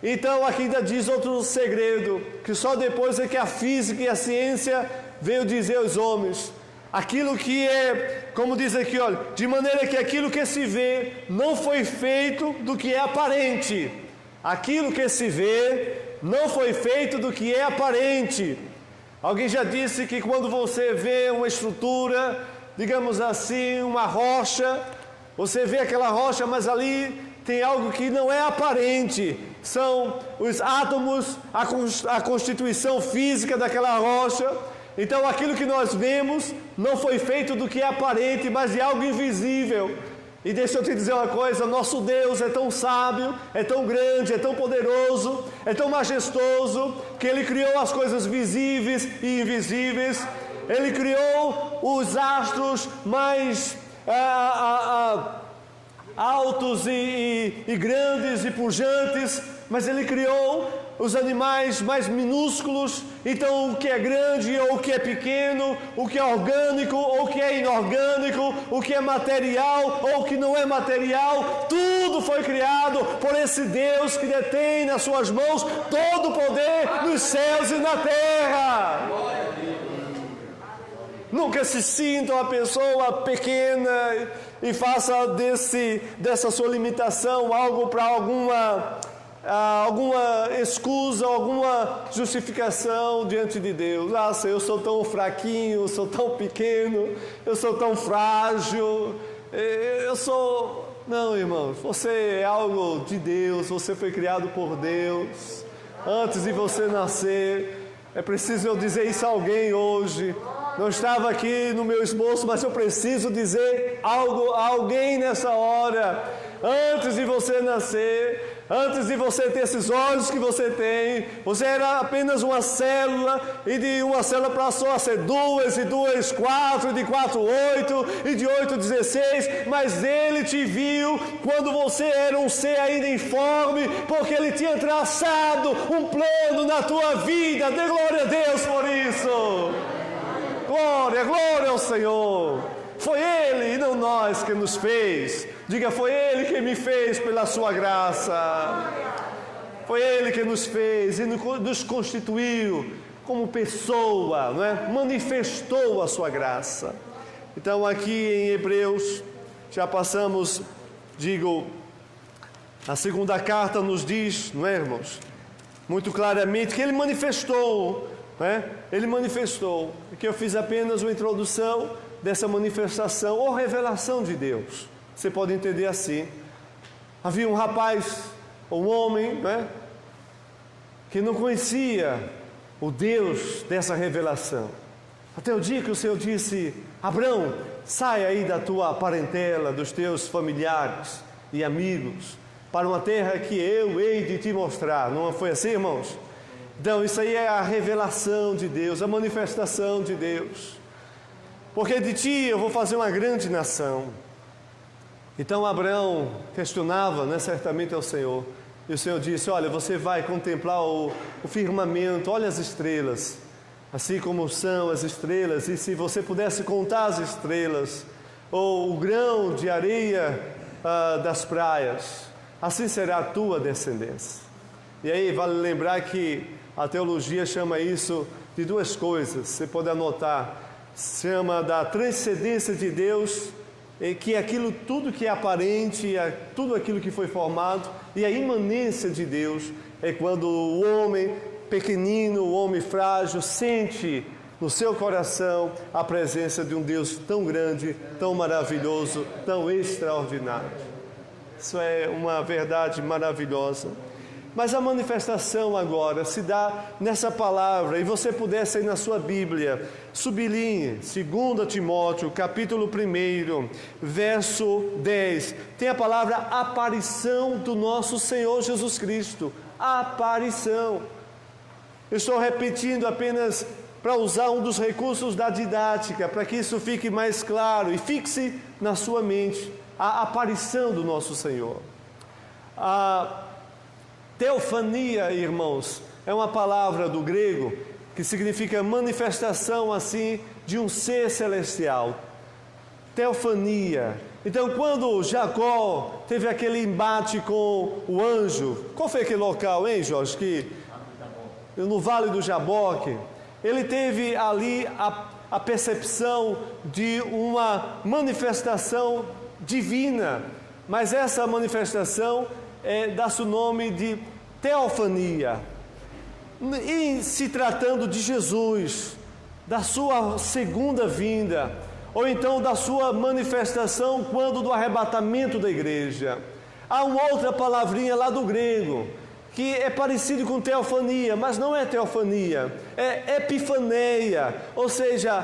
Então aqui ainda diz outro segredo, que só depois é que a física e a ciência veio dizer aos homens, aquilo que é, como diz aqui, olha, de maneira que aquilo que se vê não foi feito do que é aparente. Aquilo que se vê não foi feito do que é aparente. Alguém já disse que quando você vê uma estrutura, digamos assim, uma rocha, você vê aquela rocha, mas ali tem algo que não é aparente. São os átomos, a constituição física daquela rocha. Então aquilo que nós vemos não foi feito do que é aparente, mas de algo invisível. E deixa eu te dizer uma coisa, nosso Deus é tão sábio, é tão grande, é tão poderoso, é tão majestoso, que Ele criou as coisas visíveis e invisíveis. Ele criou os astros mais altos e grandes e pujantes, mas Ele criou os animais mais minúsculos. Então o que é grande ou o que é pequeno, o que é orgânico ou o que é inorgânico, o que é material ou o que não é material, tudo foi criado por esse Deus que detém nas suas mãos todo o poder nos céus e na terra. Nunca se sinta uma pessoa pequena e faça dessa sua limitação algo para alguma excusa, alguma justificação diante de Deus. Senhor, eu sou tão fraquinho, eu sou tão pequeno, eu sou tão frágil, eu sou... Não, irmãos, você é algo de Deus, você foi criado por Deus. Antes de você nascer, é preciso eu dizer isso a alguém hoje. Não estava aqui no meu esboço, mas eu preciso dizer algo a alguém nessa hora. Antes de você nascer, antes de você ter esses olhos que você tem, você era apenas uma célula, e de uma célula passou a ser 2, e 2, 4, e de 4, 8, e de 8, 16, mas Ele te viu quando você era um ser ainda informe, porque Ele tinha traçado um plano na tua vida. Dê glória a Deus por isso. Glória, glória ao Senhor. Foi Ele e não nós que nos fez. Diga, foi Ele que me fez pela sua graça. Foi Ele que nos fez e nos constituiu como pessoa, não é? Manifestou a sua graça. Então aqui em Hebreus, já passamos, a segunda carta nos diz, não é, irmãos? Muito claramente que Ele manifestou, não é? Ele manifestou, que eu fiz apenas uma introdução dessa manifestação ou revelação de Deus. Você pode entender assim. Havia um rapaz, ou um homem, né, que não conhecia o Deus dessa revelação. Até o dia que o Senhor disse: Abrão, sai aí da tua parentela, dos teus familiares e amigos, para uma terra que eu hei de te mostrar. Não foi assim, irmãos? Então isso aí é a revelação de Deus, a manifestação de Deus. Porque de ti eu vou fazer uma grande nação. Então Abraão questionava, né, certamente ao Senhor. E o Senhor disse: olha, você vai contemplar o firmamento, olha as estrelas, assim como são as estrelas. E se você pudesse contar as estrelas, ou o grão de areia das praias, assim será a tua descendência. E aí vale lembrar que a teologia chama isso de duas coisas. Você pode anotar. Chama da transcendência de Deus, que é aquilo tudo que é aparente, é tudo aquilo que foi formado, e a imanência de Deus é quando o homem pequenino, o homem frágil, sente no seu coração a presença de um Deus tão grande, tão maravilhoso, tão extraordinário. Isso é uma verdade maravilhosa. Mas a manifestação agora se dá nessa palavra, e você pudesse aí na sua Bíblia, sublinhe, 2 Timóteo, capítulo 1, verso 10, tem a palavra aparição do nosso Senhor Jesus Cristo. Aparição. Eu estou repetindo apenas para usar um dos recursos da didática, para que isso fique mais claro e fixe na sua mente, a aparição do nosso Senhor. Teofania, irmãos, é uma palavra do grego que significa manifestação assim de um ser celestial. Teofania. Então, quando Jacó teve aquele embate com o anjo, qual foi aquele local, hein, Jorge? No Vale do Jaboque. Ele teve ali a percepção de uma manifestação divina, mas essa manifestação dá-se o nome de teofania. E se tratando de Jesus, da sua segunda vinda, ou então da sua manifestação quando do arrebatamento da igreja. Há uma outra palavrinha lá do grego, que é parecido com teofania, mas não é teofania, é epifaneia, ou seja,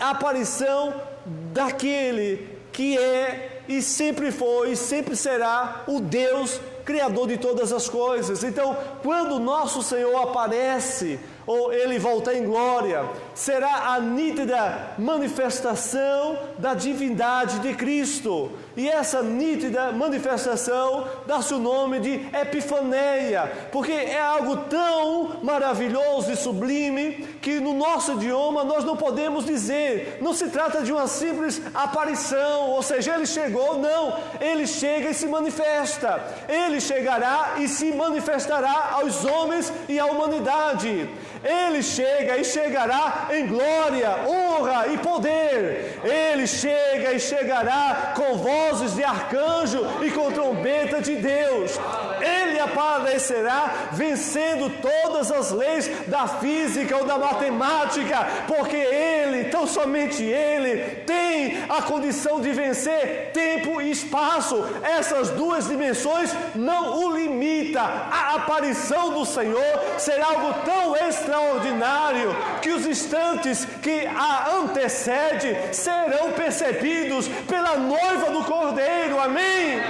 a aparição daquele que é e sempre foi e sempre será o Deus Criador de todas as coisas. Então, quando o nosso Senhor aparece, ou Ele voltar em glória, será a nítida manifestação da divindade de Cristo. E essa nítida manifestação dá-se o nome de epifaneia, porque é algo tão maravilhoso e sublime que no nosso idioma nós não podemos dizer. Não se trata de uma simples aparição, ou seja, Ele chegou, não. Ele chega e se manifesta. Ele chegará e se manifestará aos homens e à humanidade. Ele chega e chegará virá em glória, honra e poder. Ele chega e chegará com vozes de arcanjo e com trombeta de Deus. Ele aparecerá vencendo todas as leis da física ou da matemática, porque Ele, tão somente Ele, tem a condição de vencer tempo e espaço. Essas duas dimensões não o limita. A aparição do Senhor será algo tão extraordinário que os instantes que a antecede serão percebidos pela noiva do Cordeiro. Amém?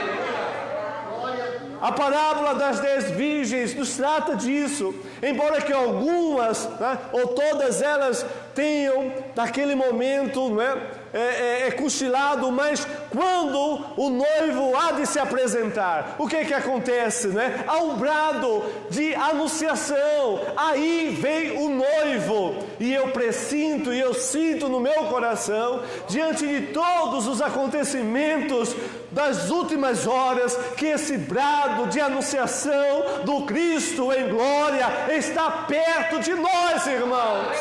A parábola das 10 virgens nos trata disso, embora que algumas, ou todas elas tenham, naquele momento, cochilado, mas quando o noivo há de se apresentar, o que acontece? Há um brado de anunciação, aí vem o noivo, e eu pressinto e eu sinto no meu coração, diante de todos os acontecimentos das últimas horas, que esse brado de anunciação do Cristo em glória está perto de nós, irmãos.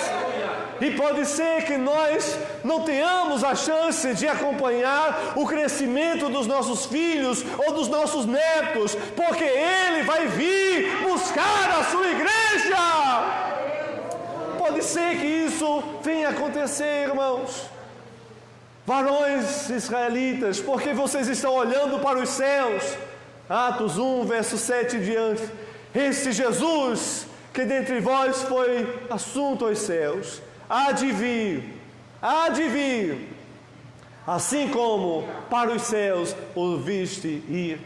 E pode ser que nós não tenhamos a chance de acompanhar o crescimento dos nossos filhos ou dos nossos netos, porque Ele vai vir buscar a sua igreja. Pode ser que isso venha acontecer, irmãos. Varões israelitas, porque vocês estão olhando para os céus? Atos 1, verso 7 em diante. Este Jesus, que dentre vós foi assunto aos céus, há de vir, assim como para os céus o viste ir.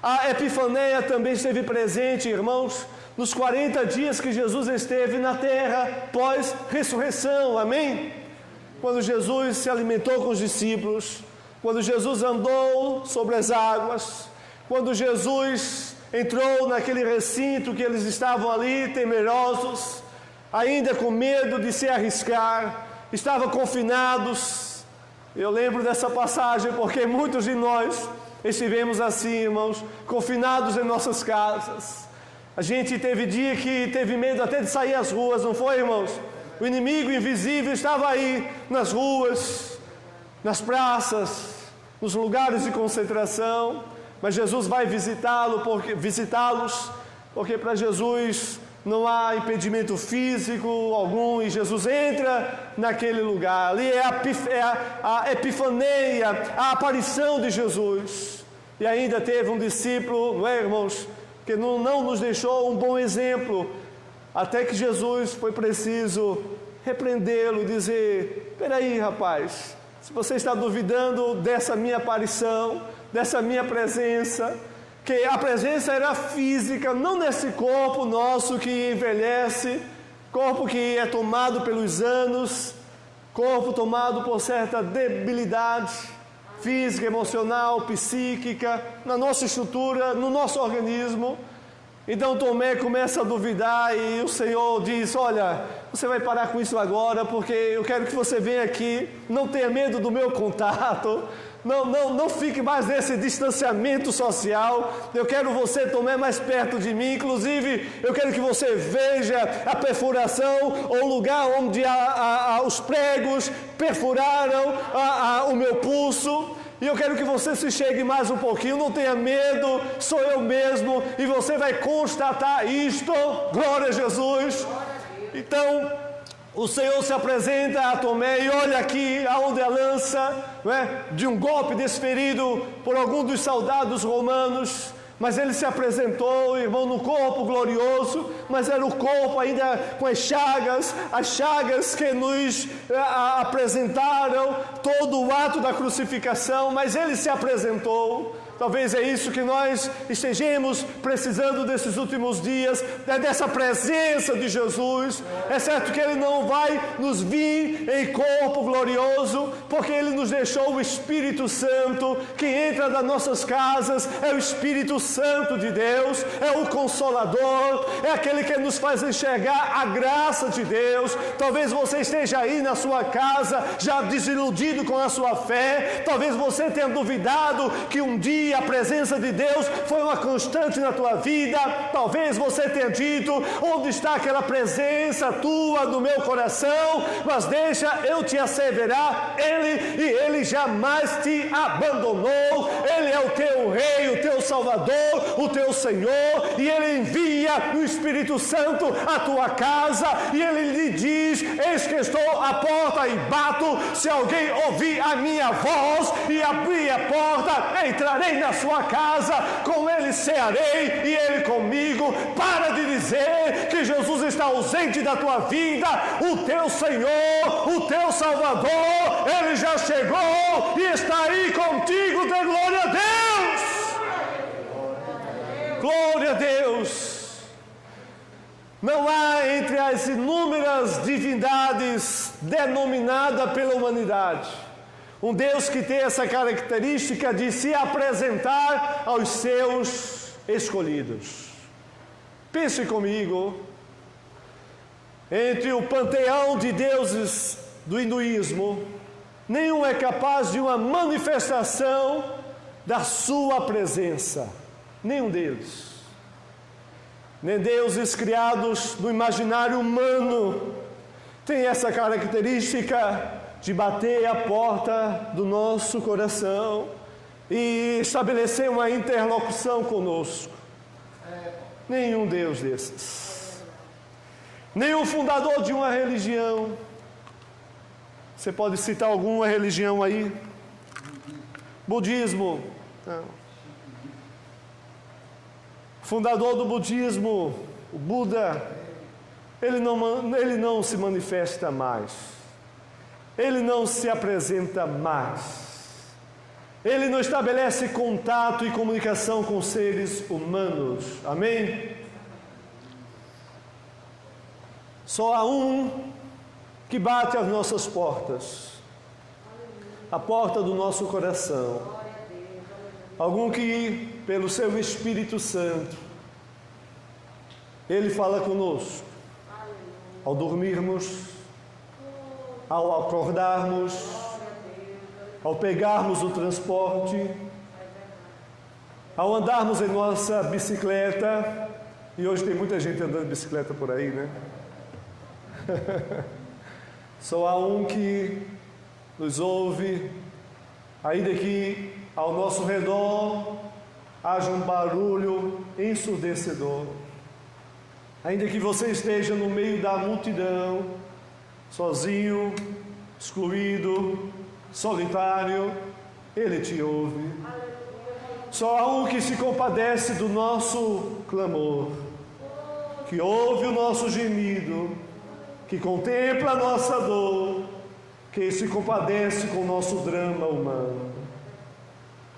A Epifaneia também esteve presente, irmãos, nos 40 dias que Jesus esteve na terra pós-ressurreição, amém? Quando Jesus se alimentou com os discípulos, quando Jesus andou sobre as águas, quando Jesus entrou naquele recinto que eles estavam ali temerosos, ainda com medo de se arriscar, estavam confinados. Eu lembro dessa passagem porque muitos de nós estivemos assim, irmãos, confinados em nossas casas. A gente teve dia que teve medo até de sair às ruas, não foi, irmãos? O inimigo invisível estava aí nas ruas, nas praças, nos lugares de concentração, mas Jesus vai visitá-los, porque para Jesus não há impedimento físico algum, e Jesus entra naquele lugar. Ali é a epifaneia, a aparição de Jesus. E ainda teve um discípulo, não é, irmãos, que não nos deixou um bom exemplo, até que Jesus foi preciso repreendê-lo, dizer: peraí, rapaz, se você está duvidando dessa minha aparição, dessa minha presença, que a presença era física, não nesse corpo nosso que envelhece, corpo que é tomado pelos anos, corpo tomado por certa debilidade física, emocional, psíquica, na nossa estrutura, no nosso organismo. Então Tomé começa a duvidar e o Senhor diz: olha, você vai parar com isso agora, porque eu quero que você venha aqui, não tenha medo do meu contato, não fique mais nesse distanciamento social. Eu quero você, Tomé, mais perto de mim. Inclusive, eu quero que você veja a perfuração, ou o lugar onde os pregos perfuraram o meu pulso. E eu quero que você se chegue mais um pouquinho, não tenha medo, sou eu mesmo, e você vai constatar isto. Glória a Jesus. Então, o Senhor se apresenta a Tomé, e olha aqui aonde a lança, de um golpe desferido por algum dos soldados romanos. Mas ele se apresentou, irmão, no corpo glorioso, mas era o corpo ainda com as chagas que nos apresentaram todo o ato da crucificação, mas ele se apresentou. Talvez é isso que nós estejamos precisando desses últimos dias, dessa presença de Jesus. É certo que Ele não vai nos vir em corpo glorioso, porque Ele nos deixou o Espírito Santo. Quem entra nas nossas casas é o Espírito Santo de Deus, é o Consolador, é aquele que nos faz enxergar a graça de Deus. Talvez você esteja aí na sua casa, já desiludido com a sua fé, talvez você tenha duvidado que um dia a presença de Deus foi uma constante na tua vida, talvez você tenha dito, onde está aquela presença tua no meu coração? Mas deixa eu te asseverar, Ele jamais te abandonou, Ele é o teu Rei, o teu Salvador, o teu Senhor, e Ele envia o Espírito Santo à tua casa, e Ele lhe diz: eis que estou à porta e bato, se alguém ouvir a minha voz e abrir a porta, entrarei na sua casa, com Ele cearei e Ele comigo. Para de dizer que Jesus está ausente da tua vida. O teu Senhor, o teu Salvador, Ele já chegou e está aí contigo. Dê glória a Deus! Glória a Deus! Não há entre as inúmeras divindades denominadas pela humanidade um Deus que tem essa característica de se apresentar aos seus escolhidos. Pense comigo, entre o panteão de deuses do hinduísmo, nenhum é capaz de uma manifestação da sua presença, nenhum deles. Nem deuses criados no imaginário humano tem essa característica de bater a porta do nosso coração e estabelecer uma interlocução conosco. Nenhum Deus desses. Nenhum fundador de uma religião. Você pode citar alguma religião aí? Budismo. Não. Fundador do budismo, o Buda, ele não se manifesta mais. Ele não se apresenta mais. Ele não estabelece contato e comunicação com seres humanos. Amém? Só há um que bate às nossas portas. A porta do nosso coração. Algum que, pelo seu Espírito Santo, Ele fala conosco. Ao dormirmos, ao acordarmos, ao pegarmos o transporte, ao andarmos em nossa bicicleta, e hoje tem muita gente andando de bicicleta por aí, né? Só há um que nos ouve, ainda que ao nosso redor haja um barulho ensurdecedor, ainda que você esteja no meio da multidão, sozinho, excluído, solitário, Ele te ouve. Só há um que se compadece do nosso clamor, que ouve o nosso gemido, que contempla a nossa dor, que se compadece com o nosso drama humano.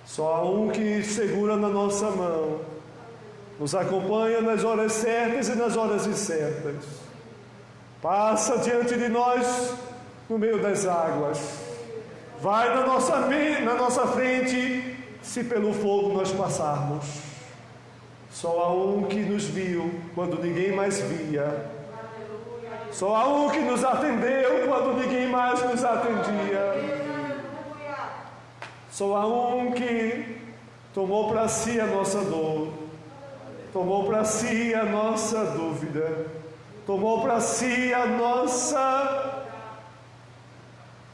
Só há um que segura na nossa mão, nos acompanha nas horas certas e nas horas incertas. Passa diante de nós no meio das águas. Vai na nossa frente, se pelo fogo nós passarmos. Só há um que nos viu quando ninguém mais via. Só há um que nos atendeu quando ninguém mais nos atendia. Só há um que tomou para si a nossa dor, tomou para si a nossa dúvida, tomou para si a nossa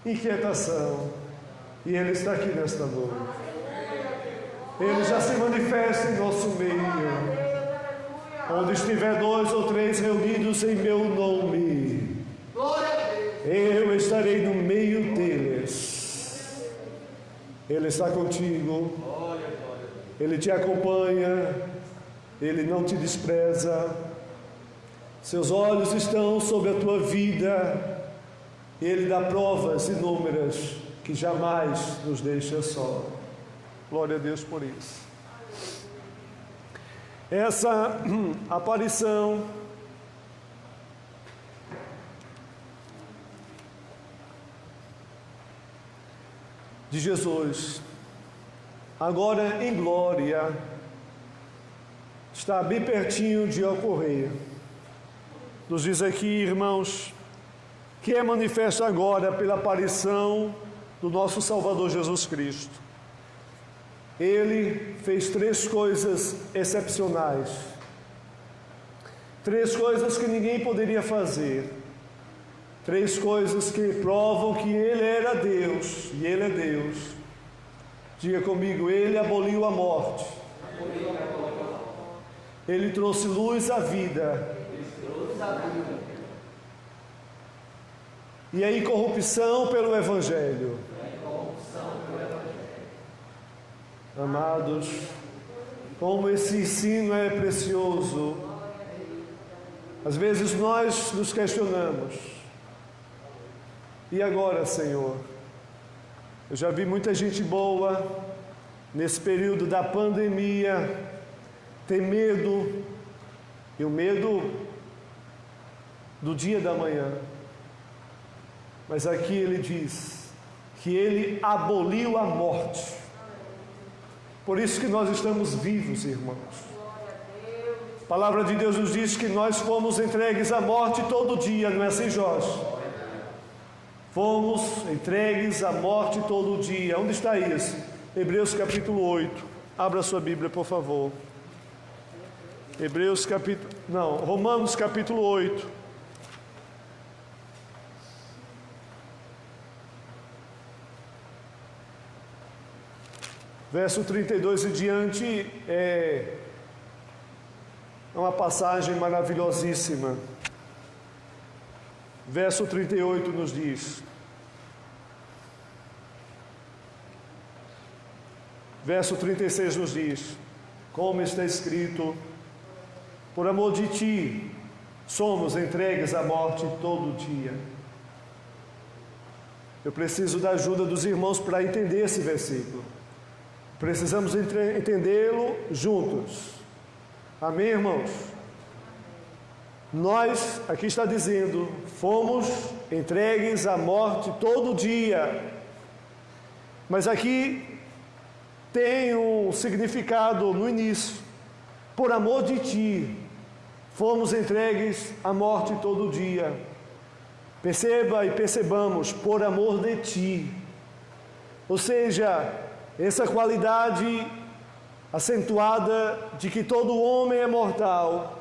inquietação. E Ele está aqui nesta noite. Ele já se manifesta em nosso meio. Onde estiver 2 ou 3 reunidos em meu nome, eu estarei no meio deles. Ele está contigo. Ele te acompanha. Ele não te despreza. Seus olhos estão sobre a tua vida. Ele dá provas inúmeras que jamais nos deixa só. Glória a Deus por isso. Essa aparição de Jesus, agora em glória, está bem pertinho de ocorrer. Nos diz aqui, irmãos, que é manifesto agora pela aparição do nosso Salvador Jesus Cristo. Ele fez 3 coisas excepcionais, 3 coisas que ninguém poderia fazer, 3 coisas que provam que Ele era Deus e Ele é Deus. Diga comigo: Ele aboliu a morte, Ele trouxe luz à vida, e a incorrupção pelo Evangelho. Amados, como esse ensino é precioso. Às vezes nós nos questionamos: e agora, Senhor? Eu já vi muita gente boa nesse período da pandemia ter medo, e o medo do dia da manhã. Mas aqui ele diz que ele aboliu a morte. Por isso que nós estamos vivos, irmãos. A palavra de Deus nos diz que nós fomos entregues à morte todo dia, não é assim, Jorge? Fomos entregues à morte todo dia. Onde está isso? Hebreus capítulo 8. Abra sua Bíblia, por favor. Romanos capítulo 8. Verso 32 e diante é uma passagem maravilhosíssima. Verso 38 nos diz: verso 36 nos diz: como está escrito, por amor de ti somos entregues à morte todo dia. Eu preciso da ajuda dos irmãos para entender esse versículo. Precisamos entendê-lo juntos. Amém, irmãos? Nós, aqui está dizendo, fomos entregues à morte todo dia. Mas aqui tem um significado no início. Por amor de ti, fomos entregues à morte todo dia. Perceba e percebamos, por amor de ti. Ou seja, essa qualidade acentuada de que todo homem é mortal,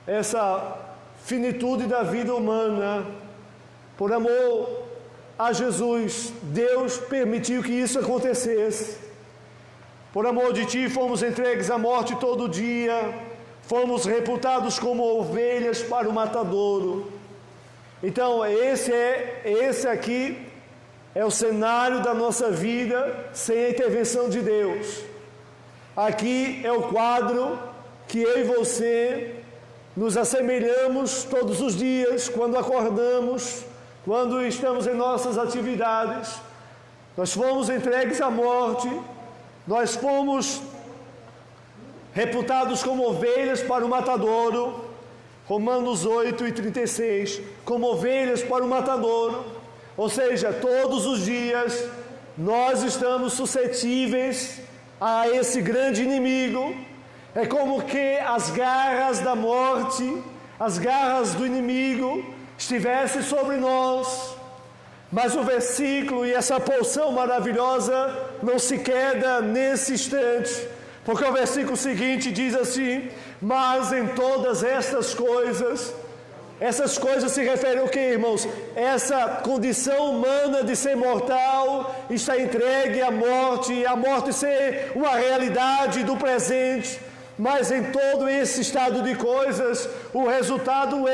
essa finitude da vida humana, por amor a Jesus, Deus permitiu que isso acontecesse. Por amor de ti fomos entregues à morte todo dia, fomos reputados como ovelhas para o matadouro. Então esse aqui é o cenário da nossa vida sem a intervenção de Deus. Aqui é o quadro que eu e você nos assemelhamos todos os dias, quando acordamos, quando estamos em nossas atividades. Nós fomos entregues à morte, nós fomos reputados como ovelhas para o matadouro. Romanos 8 e 36, como ovelhas para o matadouro. Ou seja, todos os dias nós estamos suscetíveis a esse grande inimigo. É como que as garras da morte, as garras do inimigo estivessem sobre nós. Mas o versículo e essa porção maravilhosa não se queda nesse instante, porque o versículo seguinte diz assim: mas em todas estas coisas se referem ao que, irmãos? Essa condição humana de ser mortal está entregue à morte, e a morte ser uma realidade do presente. Mas em todo esse estado de coisas, o resultado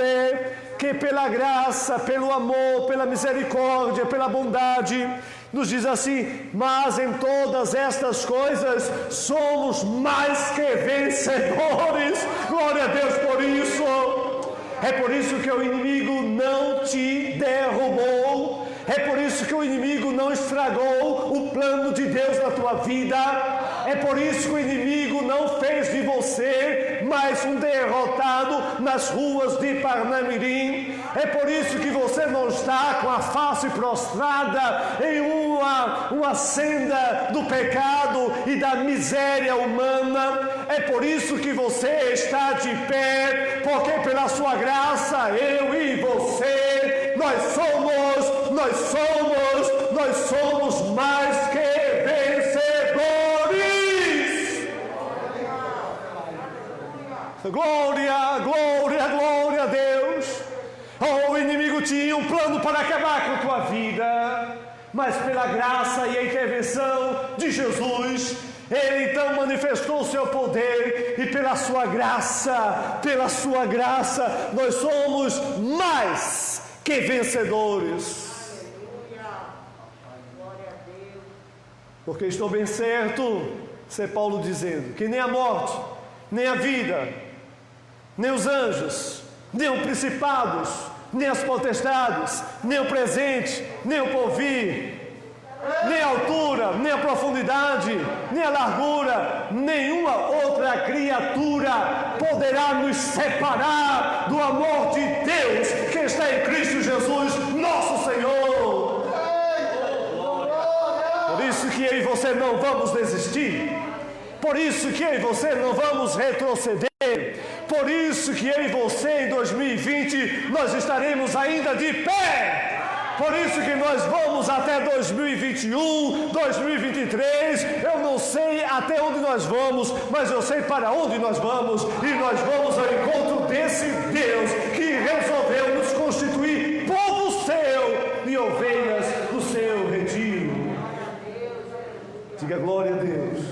é que pela graça, pelo amor, pela misericórdia, pela bondade, nos diz assim: mas em todas estas coisas somos mais que vencedores. Glória a Deus por isso. É por isso que o inimigo não te derrubou. É por isso que o inimigo não estragou o plano de Deus na tua vida. É por isso que o inimigo não fez de você mais um derrotado nas ruas de Parnamirim. É por isso que você não está com a face prostrada em uma uma senda do pecado e da miséria humana. É por isso que você está de pé, porque pela sua graça, eu e você, nós somos mais que vencedores. Glória, glória, glória a Deus. Oh, o inimigo tinha um plano para acabar com a tua vida, mas pela graça e a intervenção de Jesus, Ele então manifestou o seu poder, e pela sua graça, nós somos mais que vencedores. Porque estou bem certo, isso é Paulo dizendo, que nem a morte, nem a vida, nem os anjos, nem os principados, nem as potestades, nem o presente, nem o porvir, nem a altura, nem a profundidade, nem a largura, nenhuma outra criatura poderá nos separar do amor de Deus que está em Cristo Jesus, nosso Senhor. Por isso que eu e você não vamos desistir. Por isso que eu e você não vamos retroceder. Por isso que eu e você em 2020 nós estaremos ainda de pé. Por isso que nós vamos até 2021, 2023. Eu não sei até onde nós vamos, mas eu sei para onde nós vamos. E nós vamos ao encontro desse Deus que resolveu nos constituir povo seu e ovelhas do seu retiro. Diga glória a Deus.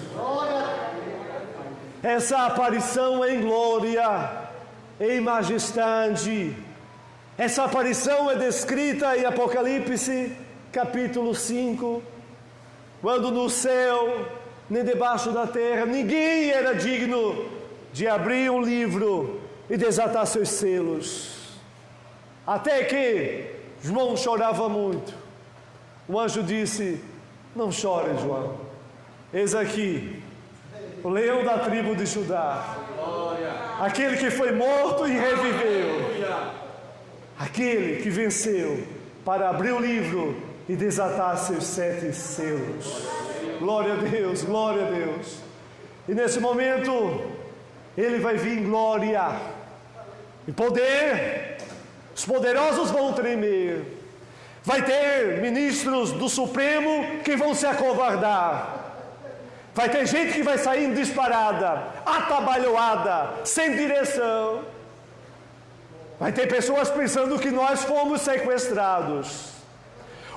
Essa aparição em glória, em majestade, essa aparição é descrita em Apocalipse capítulo 5, quando no céu, nem debaixo da terra, ninguém era digno de abrir um livro e desatar seus selos. Até que João chorava muito. O anjo disse: não chore, João. Eis aqui o leão da tribo de Judá, aquele que foi morto e reviveu, aquele que venceu para abrir o livro e desatar seus 7 selos. Glória a Deus, glória a Deus. E nesse momento ele vai vir em glória, em poder. Os poderosos vão tremer. Vai ter ministros do Supremo que vão se acovardar. Vai ter gente que vai sair disparada, atabalhoada, sem direção. Vai ter pessoas pensando que nós fomos sequestrados.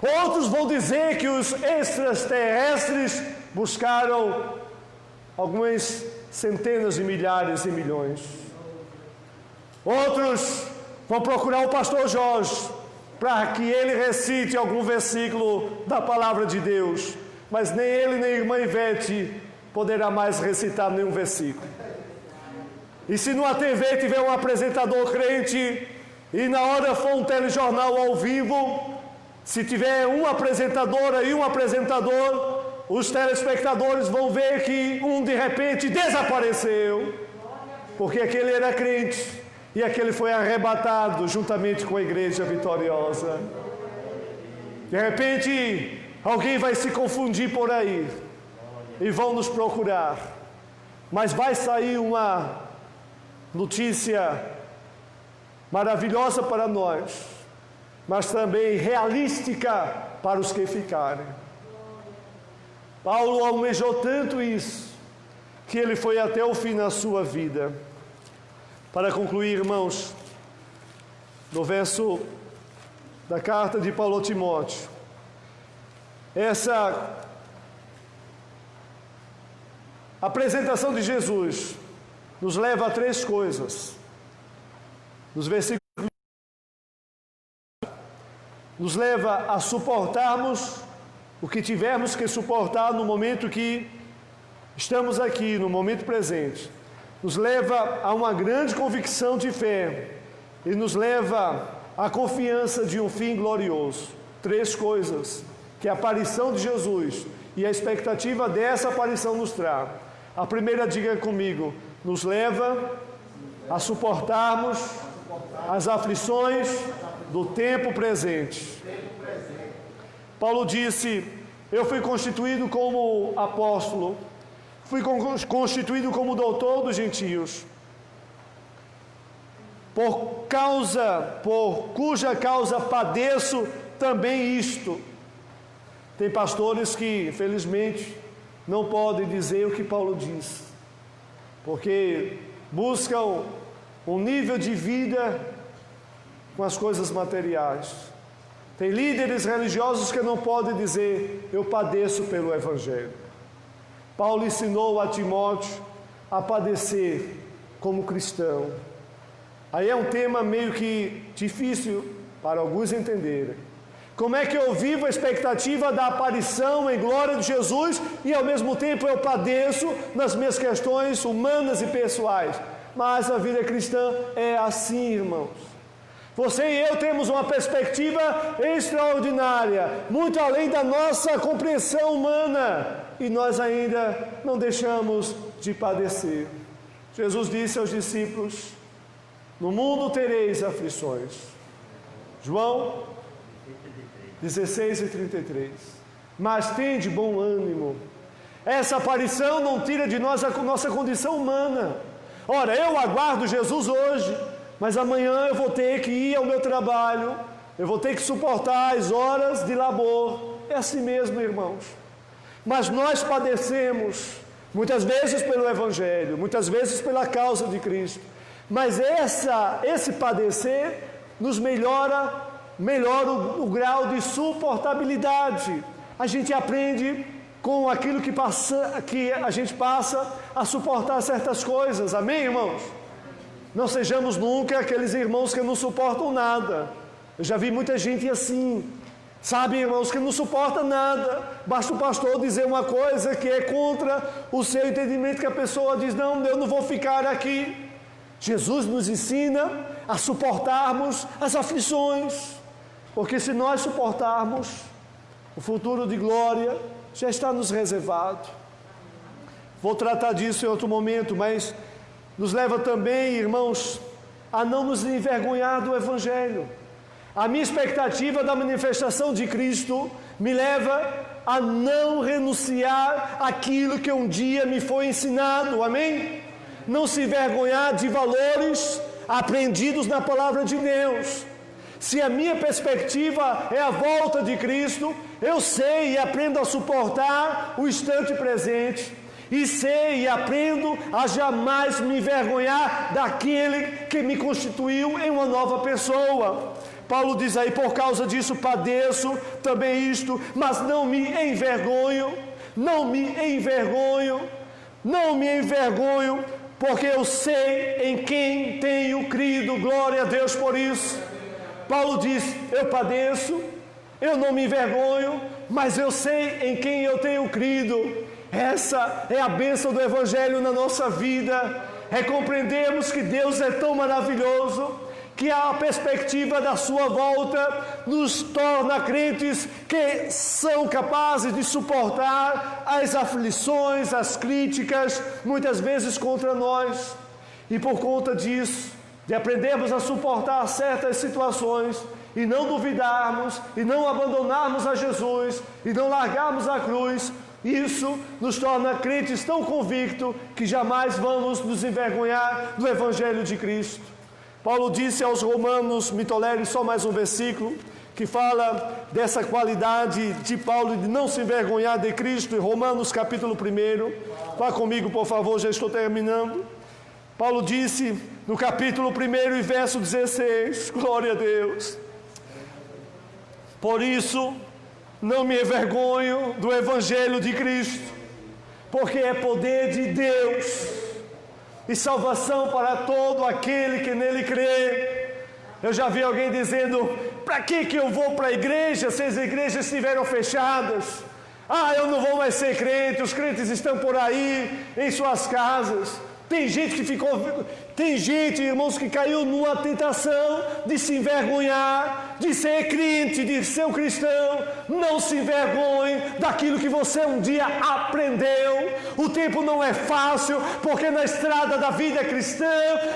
Outros vão dizer que os extraterrestres buscaram algumas centenas de milhares e milhões. Outros vão procurar o pastor Jorge para que ele recite algum versículo da palavra de Deus. Mas nem ele nem a irmã Ivete poderá mais recitar nenhum versículo. E se numa TV tiver um apresentador crente e na hora for um telejornal ao vivo, se tiver uma apresentadora e um apresentador, os telespectadores vão ver que um de repente desapareceu, porque aquele era crente e aquele foi arrebatado juntamente com a igreja vitoriosa. De repente alguém vai se confundir por aí e vão nos procurar, mas vai sair uma notícia maravilhosa para nós, mas também realística para os que ficarem. Paulo almejou tanto isso que ele foi até o fim na sua vida. Para concluir, irmãos, no verso da carta de Paulo a Timóteo, essa apresentação de Jesus nos leva a 3 coisas. Nos versículos, nos leva a suportarmos o que tivermos que suportar no momento que estamos aqui, no momento presente. Nos leva a uma grande convicção de fé e nos leva à confiança de um fim glorioso. 3 coisas que a aparição de Jesus e a expectativa dessa aparição nos traz. A primeira, diga comigo, nos leva a suportarmos as aflições do tempo presente. Paulo disse eu fui constituído como apóstolo, fui constituído como doutor dos gentios, por cuja causa padeço também isto. Tem pastores que, infelizmente, não podem dizer o que Paulo diz, porque buscam um nível de vida com as coisas materiais. Tem líderes religiosos que não podem dizer, eu padeço pelo Evangelho. Paulo ensinou a Timóteo a padecer como cristão. Aí é um tema meio que difícil para alguns entenderem. Como é que eu vivo a expectativa da aparição em glória de Jesus e ao mesmo tempo eu padeço nas minhas questões humanas e pessoais? Mas a vida cristã é assim, irmãos. Você e eu temos uma perspectiva extraordinária, muito além da nossa compreensão humana, e nós ainda não deixamos de padecer. Jesus disse aos discípulos, no mundo tereis aflições. João 16:33. Mas tende bom ânimo. Essa aparição não tira de nós a nossa condição humana. Ora, eu aguardo Jesus hoje, mas amanhã eu vou ter que ir ao meu trabalho, eu vou ter que suportar as horas de labor. É assim mesmo, irmãos. Mas nós padecemos, muitas vezes pelo Evangelho, muitas vezes pela causa de Cristo. Mas esse padecer nos melhora o grau de suportabilidade. A gente aprende com aquilo que a gente passa a suportar certas coisas. Amém, irmãos? Não sejamos nunca aqueles irmãos que não suportam nada. Eu já vi muita gente assim. Sabe, irmãos, que não suporta nada. Basta o pastor dizer uma coisa que é contra o seu entendimento, que a pessoa diz, não, eu não vou ficar aqui. Jesus nos ensina a suportarmos as aflições, porque se nós suportarmos, o futuro de glória já está nos reservado. Vou tratar disso em outro momento, mas nos leva também, irmãos, a não nos envergonhar do Evangelho. A minha expectativa da manifestação de Cristo me leva a não renunciar àquilo que um dia me foi ensinado, amém? Não se envergonhar de valores aprendidos na palavra de Deus. Se a minha perspectiva é a volta de Cristo, eu sei e aprendo a suportar o instante presente, e sei e aprendo a jamais me envergonhar daquele que me constituiu em uma nova pessoa. Paulo diz aí, por causa disso padeço também isto, mas não me envergonho, porque eu sei em quem tenho crido, glória a Deus por isso. Paulo diz, eu padeço, eu não me envergonho, mas eu sei em quem eu tenho crido. Essa é a bênção do Evangelho na nossa vida, é compreendermos que Deus é tão maravilhoso, que a perspectiva da sua volta nos torna crentes que são capazes de suportar as aflições, as críticas, muitas vezes contra nós. E por conta disso, de aprendermos a suportar certas situações, e não duvidarmos, e não abandonarmos a Jesus, e não largarmos a cruz, isso nos torna crentes tão convictos que jamais vamos nos envergonhar do Evangelho de Cristo. Paulo disse aos romanos, me tolere só mais um versículo, que fala dessa qualidade de Paulo de não se envergonhar de Cristo, em Romanos capítulo 1. Vá comigo, por favor, já estou terminando. Paulo disse no capítulo 1 e verso 16, glória a Deus. Por isso, não me envergonho do Evangelho de Cristo, porque é poder de Deus e salvação para todo aquele que nele crê. Eu já vi alguém dizendo, para que eu vou para a igreja se as igrejas estiveram fechadas? Eu não vou mais ser crente, os crentes estão por aí em suas casas. Tem gente, irmãos, que caiu numa tentação de se envergonhar de ser crente, de ser um cristão, não se envergonhe daquilo que você um dia aprendeu. O tempo não é fácil, porque na estrada da vida cristã,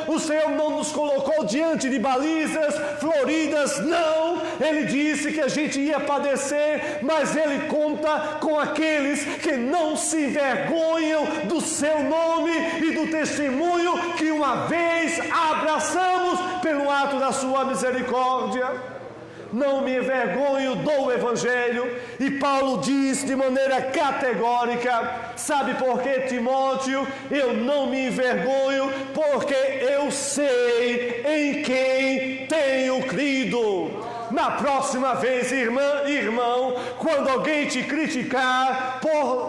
o Senhor não nos colocou diante de balizas floridas, não. Ele disse que a gente ia padecer, mas Ele conta com aqueles que não se envergonham do seu nome e do testemunho que uma vez abraçamos pelo ato da sua misericórdia. Não me envergonho do Evangelho. E Paulo diz de maneira categórica: sabe por que, Timóteo? Eu não me envergonho, porque eu sei em quem tenho crido. Na próxima vez, irmã e irmão, quando alguém te criticar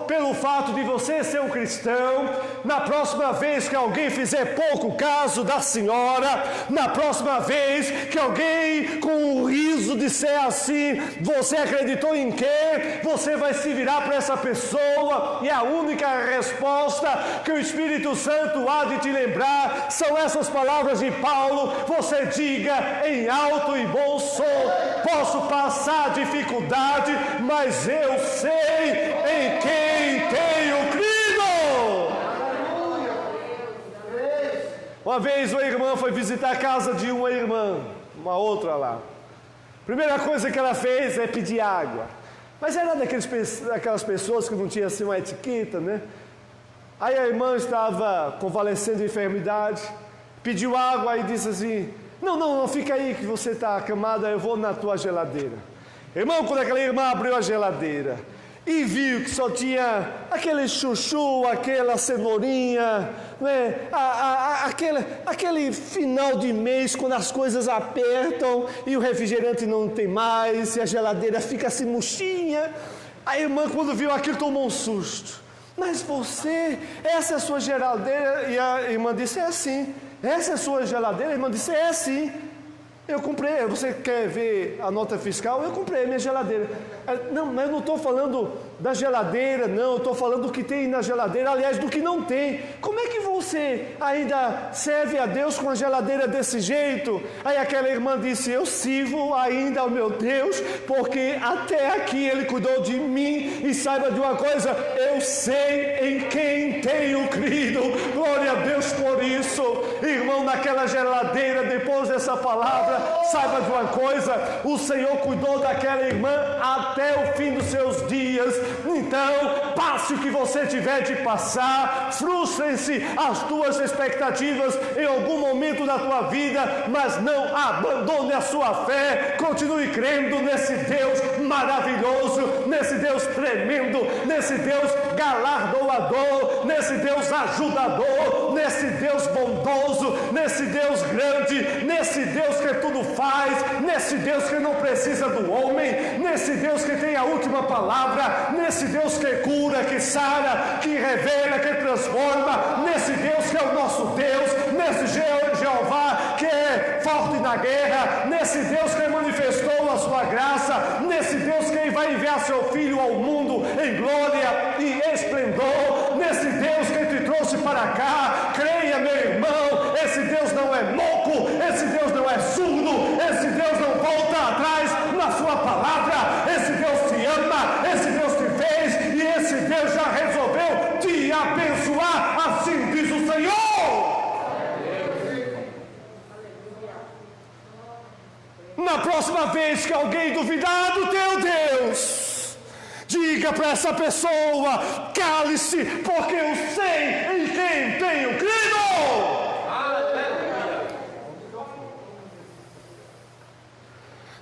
pelo fato de você ser um cristão, na próxima vez que alguém fizer pouco caso da senhora, na próxima vez que alguém com o riso disser assim, você acreditou em quê? Você vai se virar para essa pessoa e a única resposta que o Espírito Santo há de te lembrar são essas palavras de Paulo. Você diga em alto e bom som: posso passar dificuldade, mas eu sei em quem tenho crido. Uma vez uma irmã foi visitar a casa de uma irmã, uma outra lá. Primeira coisa que ela fez é pedir água. Mas era daquelas pessoas que não tinham assim uma etiqueta, né? Aí a irmã estava convalescendo de enfermidade, pediu água e disse assim: não, fica aí que você está acamada, eu vou na tua geladeira. Irmão, quando aquela irmã abriu a geladeira e viu que só tinha aquele chuchu, aquela cenourinha, né? Aquele final de mês, quando as coisas apertam e o refrigerante não tem mais e a geladeira fica assim murchinha, a irmã, quando viu aquilo, tomou um susto. Mas você, essa é a sua geladeira? E a irmã disse: é assim. Essa é a sua geladeira? A irmã disse: é sim. Eu comprei. Você quer ver a nota fiscal? Eu comprei a minha geladeira. Não, mas eu não estou falando da geladeira, não. Eu estou falando do que tem na geladeira, aliás, do que não tem. Como é que você ainda serve a Deus com a geladeira desse jeito? Aí aquela irmã disse: eu sirvo ainda ao meu Deus, porque até aqui Ele cuidou de mim. E saiba de uma coisa, eu sei em quem tenho crido. Glória a Deus por isso. Irmão, naquela geladeira, depois dessa palavra, saiba de uma coisa, o Senhor cuidou daquela irmã até o fim dos seus dias. Então, passe o que você tiver de passar, frustrem-se as tuas expectativas em algum momento da tua vida, mas não abandone a sua fé. Continue crendo nesse Deus maravilhoso, nesse Deus tremendo, nesse Deus galardoador, nesse Deus ajudador, nesse Deus bondoso, nesse Deus grande, nesse Deus que tudo faz, nesse Deus que não precisa do homem, nesse Deus que tem a última palavra, nesse Deus que cura, que sara, que revela, que transforma, nesse Deus que é o nosso Deus, nesse Jeová que é forte na guerra, nesse Deus que manifestou a sua graça, nesse Deus que vai enviar seu Filho ao mundo em glória e esplendor, nesse Deus que te trouxe para cá. Creia, meu irmão, esse Deus não é louco, esse Deus não é surdo, esse Deus não volta atrás na sua palavra, esse Deus te ama, esse Deus te fez e esse Deus já resolveu te abençoar, assim diz o Senhor. Na próxima vez que alguém duvidar do teu Deus, diga para essa pessoa: cale-se, porque eu sei em quem tenho crido.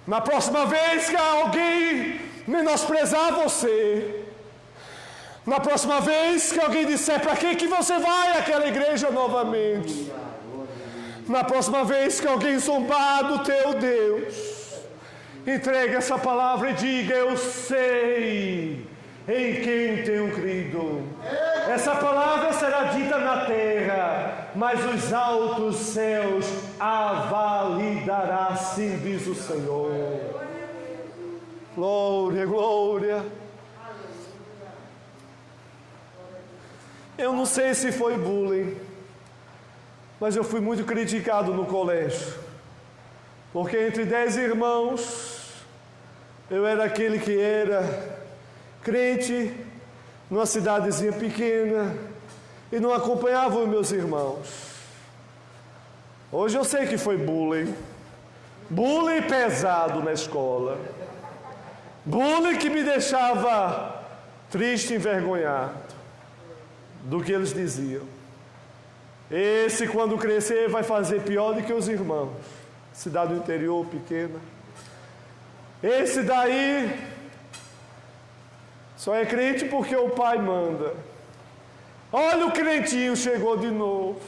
Na próxima vez que alguém menosprezar você, na próxima vez que alguém disser: para que você vai àquela igreja novamente? Na próxima vez que alguém zombar do teu Deus, entregue essa palavra e diga: eu sei em quem tenho crido. Essa palavra será dita na terra, mas os altos céus a validará, assim diz o Senhor. Glória, glória. Eu não sei se foi bullying, mas eu fui muito criticado no colégio. Porque entre 10 irmãos, eu era aquele que era crente numa cidadezinha pequena e não acompanhava os meus irmãos. Hoje eu sei que foi bullying pesado na escola, bullying que me deixava triste e envergonhado do que eles diziam. Esse, quando crescer, vai fazer pior do que os irmãos. Cidade do interior pequena. Esse daí só é crente porque o pai manda. Olha, o crentinho chegou de novo.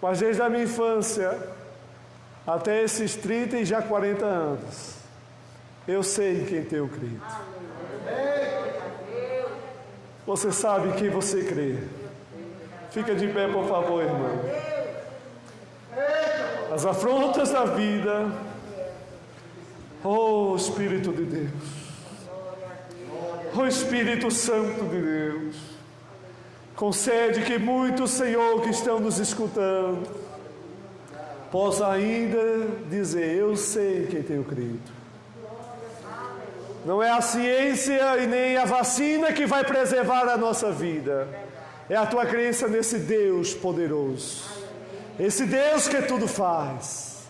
Mas desde a minha infância até esses 30 e já 40 anos, eu sei em quem tenho crido. Você sabe em quem você crê. Fica de pé, por favor, irmão. As afrontas da vida. Oh, Espírito de Deus. Oh, Espírito Santo de Deus. Concede que muitos, Senhor, que estão nos escutando, possam ainda dizer: eu sei em quem tenho crido. Não é a ciência e nem a vacina que vai preservar a nossa vida. É a tua crença nesse Deus poderoso. Esse Deus que tudo faz.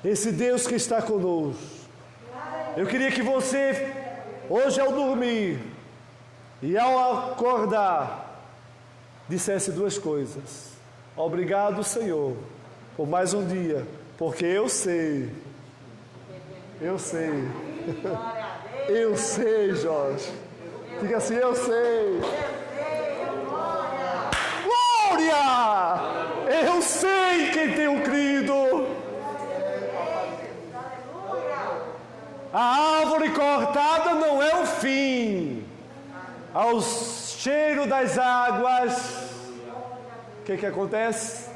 Esse Deus que está conosco. Eu queria que você, hoje ao dormir e ao acordar, dissesse duas coisas. Obrigado, Senhor, por mais um dia, porque eu sei. Eu sei. Eu sei, Jorge. Diga assim: eu sei. Glória! Eu sei quem tenho crido. A árvore cortada não é o fim. Ao cheiro das águas, o que acontece?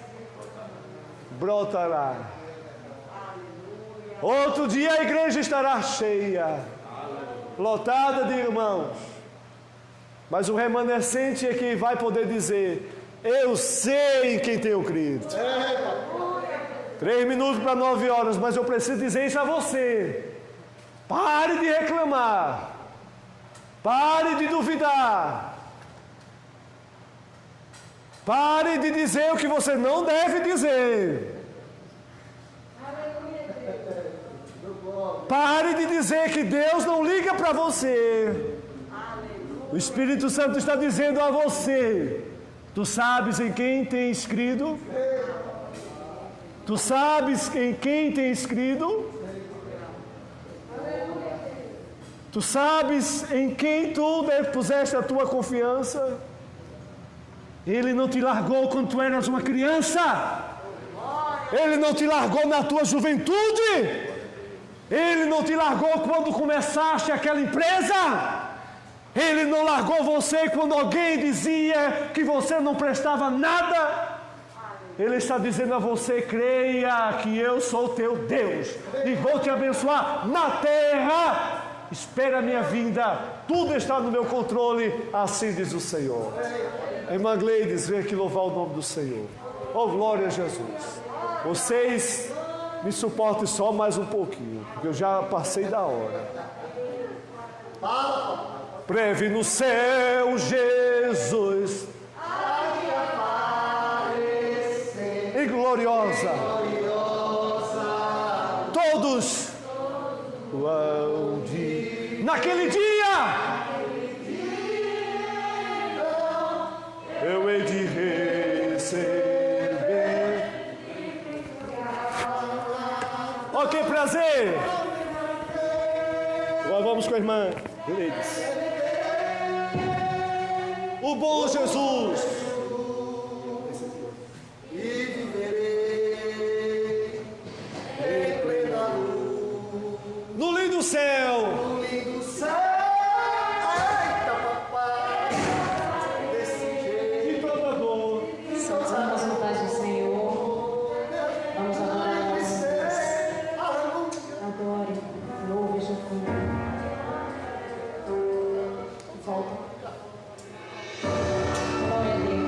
Brotará. Outro dia a igreja estará cheia, lotada de irmãos. Mas o remanescente é que vai poder dizer: eu sei em quem tenho crido. 3 minutos para 9 horas, mas eu preciso dizer isso a você. Pare de reclamar. Pare de duvidar. Pare de dizer o que você não deve dizer. Pare de dizer que Deus não liga para você. O Espírito Santo está dizendo a você: tu sabes em quem tens crido? Tu sabes em quem tens crido? Tu sabes em quem tu puseste a tua confiança? Ele não te largou quando tu eras uma criança. Ele não te largou na tua juventude. Ele não te largou quando começaste aquela empresa. Ele não largou você quando alguém dizia que você não prestava nada. Ele está dizendo a você: creia que eu sou teu Deus e vou te abençoar na terra. Espera a minha vinda, tudo está no meu controle, assim diz o Senhor. Irmã Gleides, vem aqui louvar o nome do Senhor. Oh, glória a Jesus. Vocês me suportem só mais um pouquinho, porque eu já passei da hora. Breve no céu, Jesus, e gloriosa, todos vão de naquele dia, eu hei de receber. Oh, que prazer! Agora vamos com a irmã Gleides. O bom Jesus. E viverei em plena luz. No lindo céu. No lindo céu. Eita, papai. Desse jeito. De toda dor. Vamos cantar do Senhor. Vamos adorar a nossa Deus. Adore, louve junto comigo. Volta. Glória a Deus.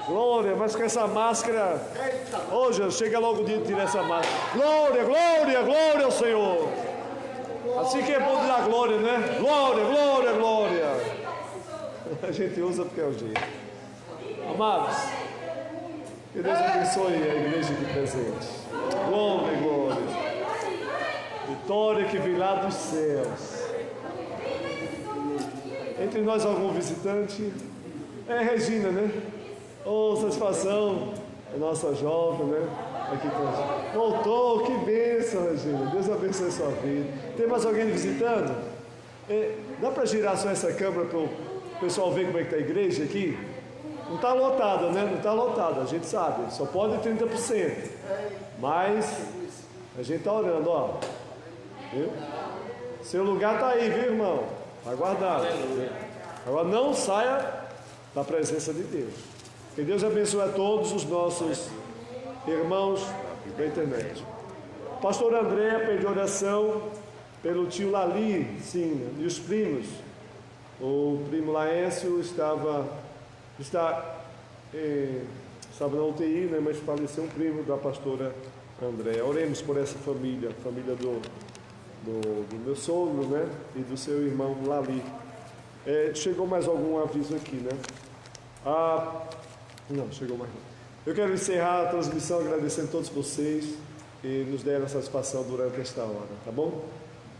Glória, mas com essa máscara. Ô Jesus, chega logo o dia de tirar essa máscara. Glória, glória, glória ao Senhor. Assim que é bom de dar glória, né? Glória, glória, glória. A gente usa porque é o jeito. Amados, que Deus abençoe a igreja aqui presente. Glória, glória. Vitória que vem lá dos céus. Entre nós algum visitante? É Regina, né? Oh, satisfação. A nossa jovem, né? Aqui com a gente. Voltou, que bênção, Regina. Deus abençoe a sua vida. Tem mais alguém visitando? Dá para girar só essa câmera para o pessoal ver como é que está a igreja aqui? Não está lotada, né? Não está lotada, a gente sabe. Só pode 30%. Mas a gente está orando, ó. Viu? Seu lugar está aí, viu, irmão? Está guardado. Agora não saia da presença de Deus. Que Deus abençoe a todos os nossos irmãos da internet. Pastor André pediu oração pelo tio Lali, sim, e os primos. O primo Laércio estava na UTI, né, mas faleceu um primo da pastora André. Oremos por essa família, família do meu sogro, né, e do seu irmão Lali. Chegou mais algum aviso aqui, né? Não, chegou mais não. Eu quero encerrar a transmissão agradecendo a todos vocês que nos deram a satisfação durante esta hora, tá bom?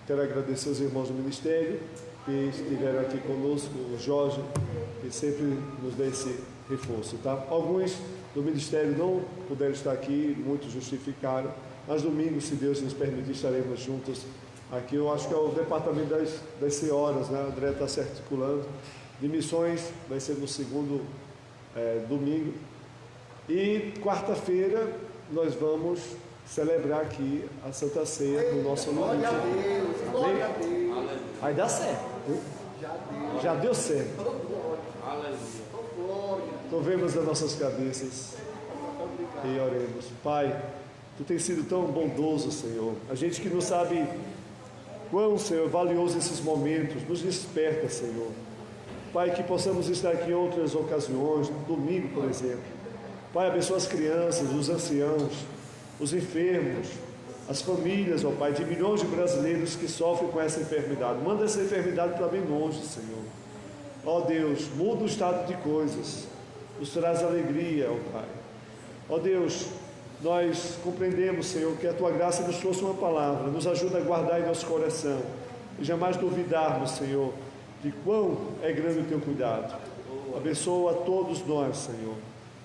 Quero agradecer os irmãos do ministério que estiveram aqui conosco, o Jorge, que sempre nos dá esse reforço, tá? Alguns do ministério não puderam estar aqui, muitos justificaram, mas domingo, se Deus nos permitir, estaremos juntos aqui. Eu acho que é o departamento das senhoras, né? A André está se articulando. De missões vai ser no segundo domingo. E quarta-feira nós vamos celebrar aqui a Santa Ceia no nosso limite. Glória a Deus. Vai dar certo. Viu? Já deu certo. Então vemos as nossas cabeças e oremos. Pai, Tu tens sido tão bondoso, Senhor. A gente que não sabe quão, Senhor, valioso esses momentos, nos desperta, Senhor. Pai, que possamos estar aqui em outras ocasiões, domingo, por exemplo. Pai, abençoa as crianças, os anciãos, os enfermos, as famílias, ó Pai, de milhões de brasileiros que sofrem com essa enfermidade. Manda essa enfermidade para bem longe, Senhor. Ó Deus, muda o estado de coisas, nos traz alegria, ó Pai. Ó Deus, nós compreendemos, Senhor, que a Tua graça nos trouxe uma palavra, nos ajuda a guardar em nosso coração e jamais duvidarmos, Senhor, de quão é grande o Teu cuidado. Abençoa a todos nós, Senhor.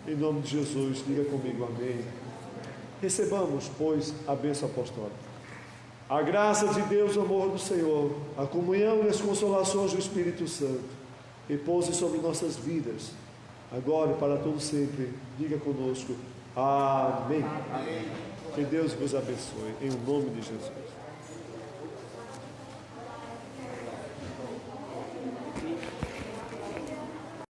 Em nome de Jesus, diga comigo amém. Recebamos, pois, a bênção apostólica. A graça de Deus, o amor do Senhor, a comunhão e as consolações do Espírito Santo repouse sobre nossas vidas, agora e para todo sempre. Diga conosco, amém. Amém. Que Deus vos abençoe, em nome de Jesus.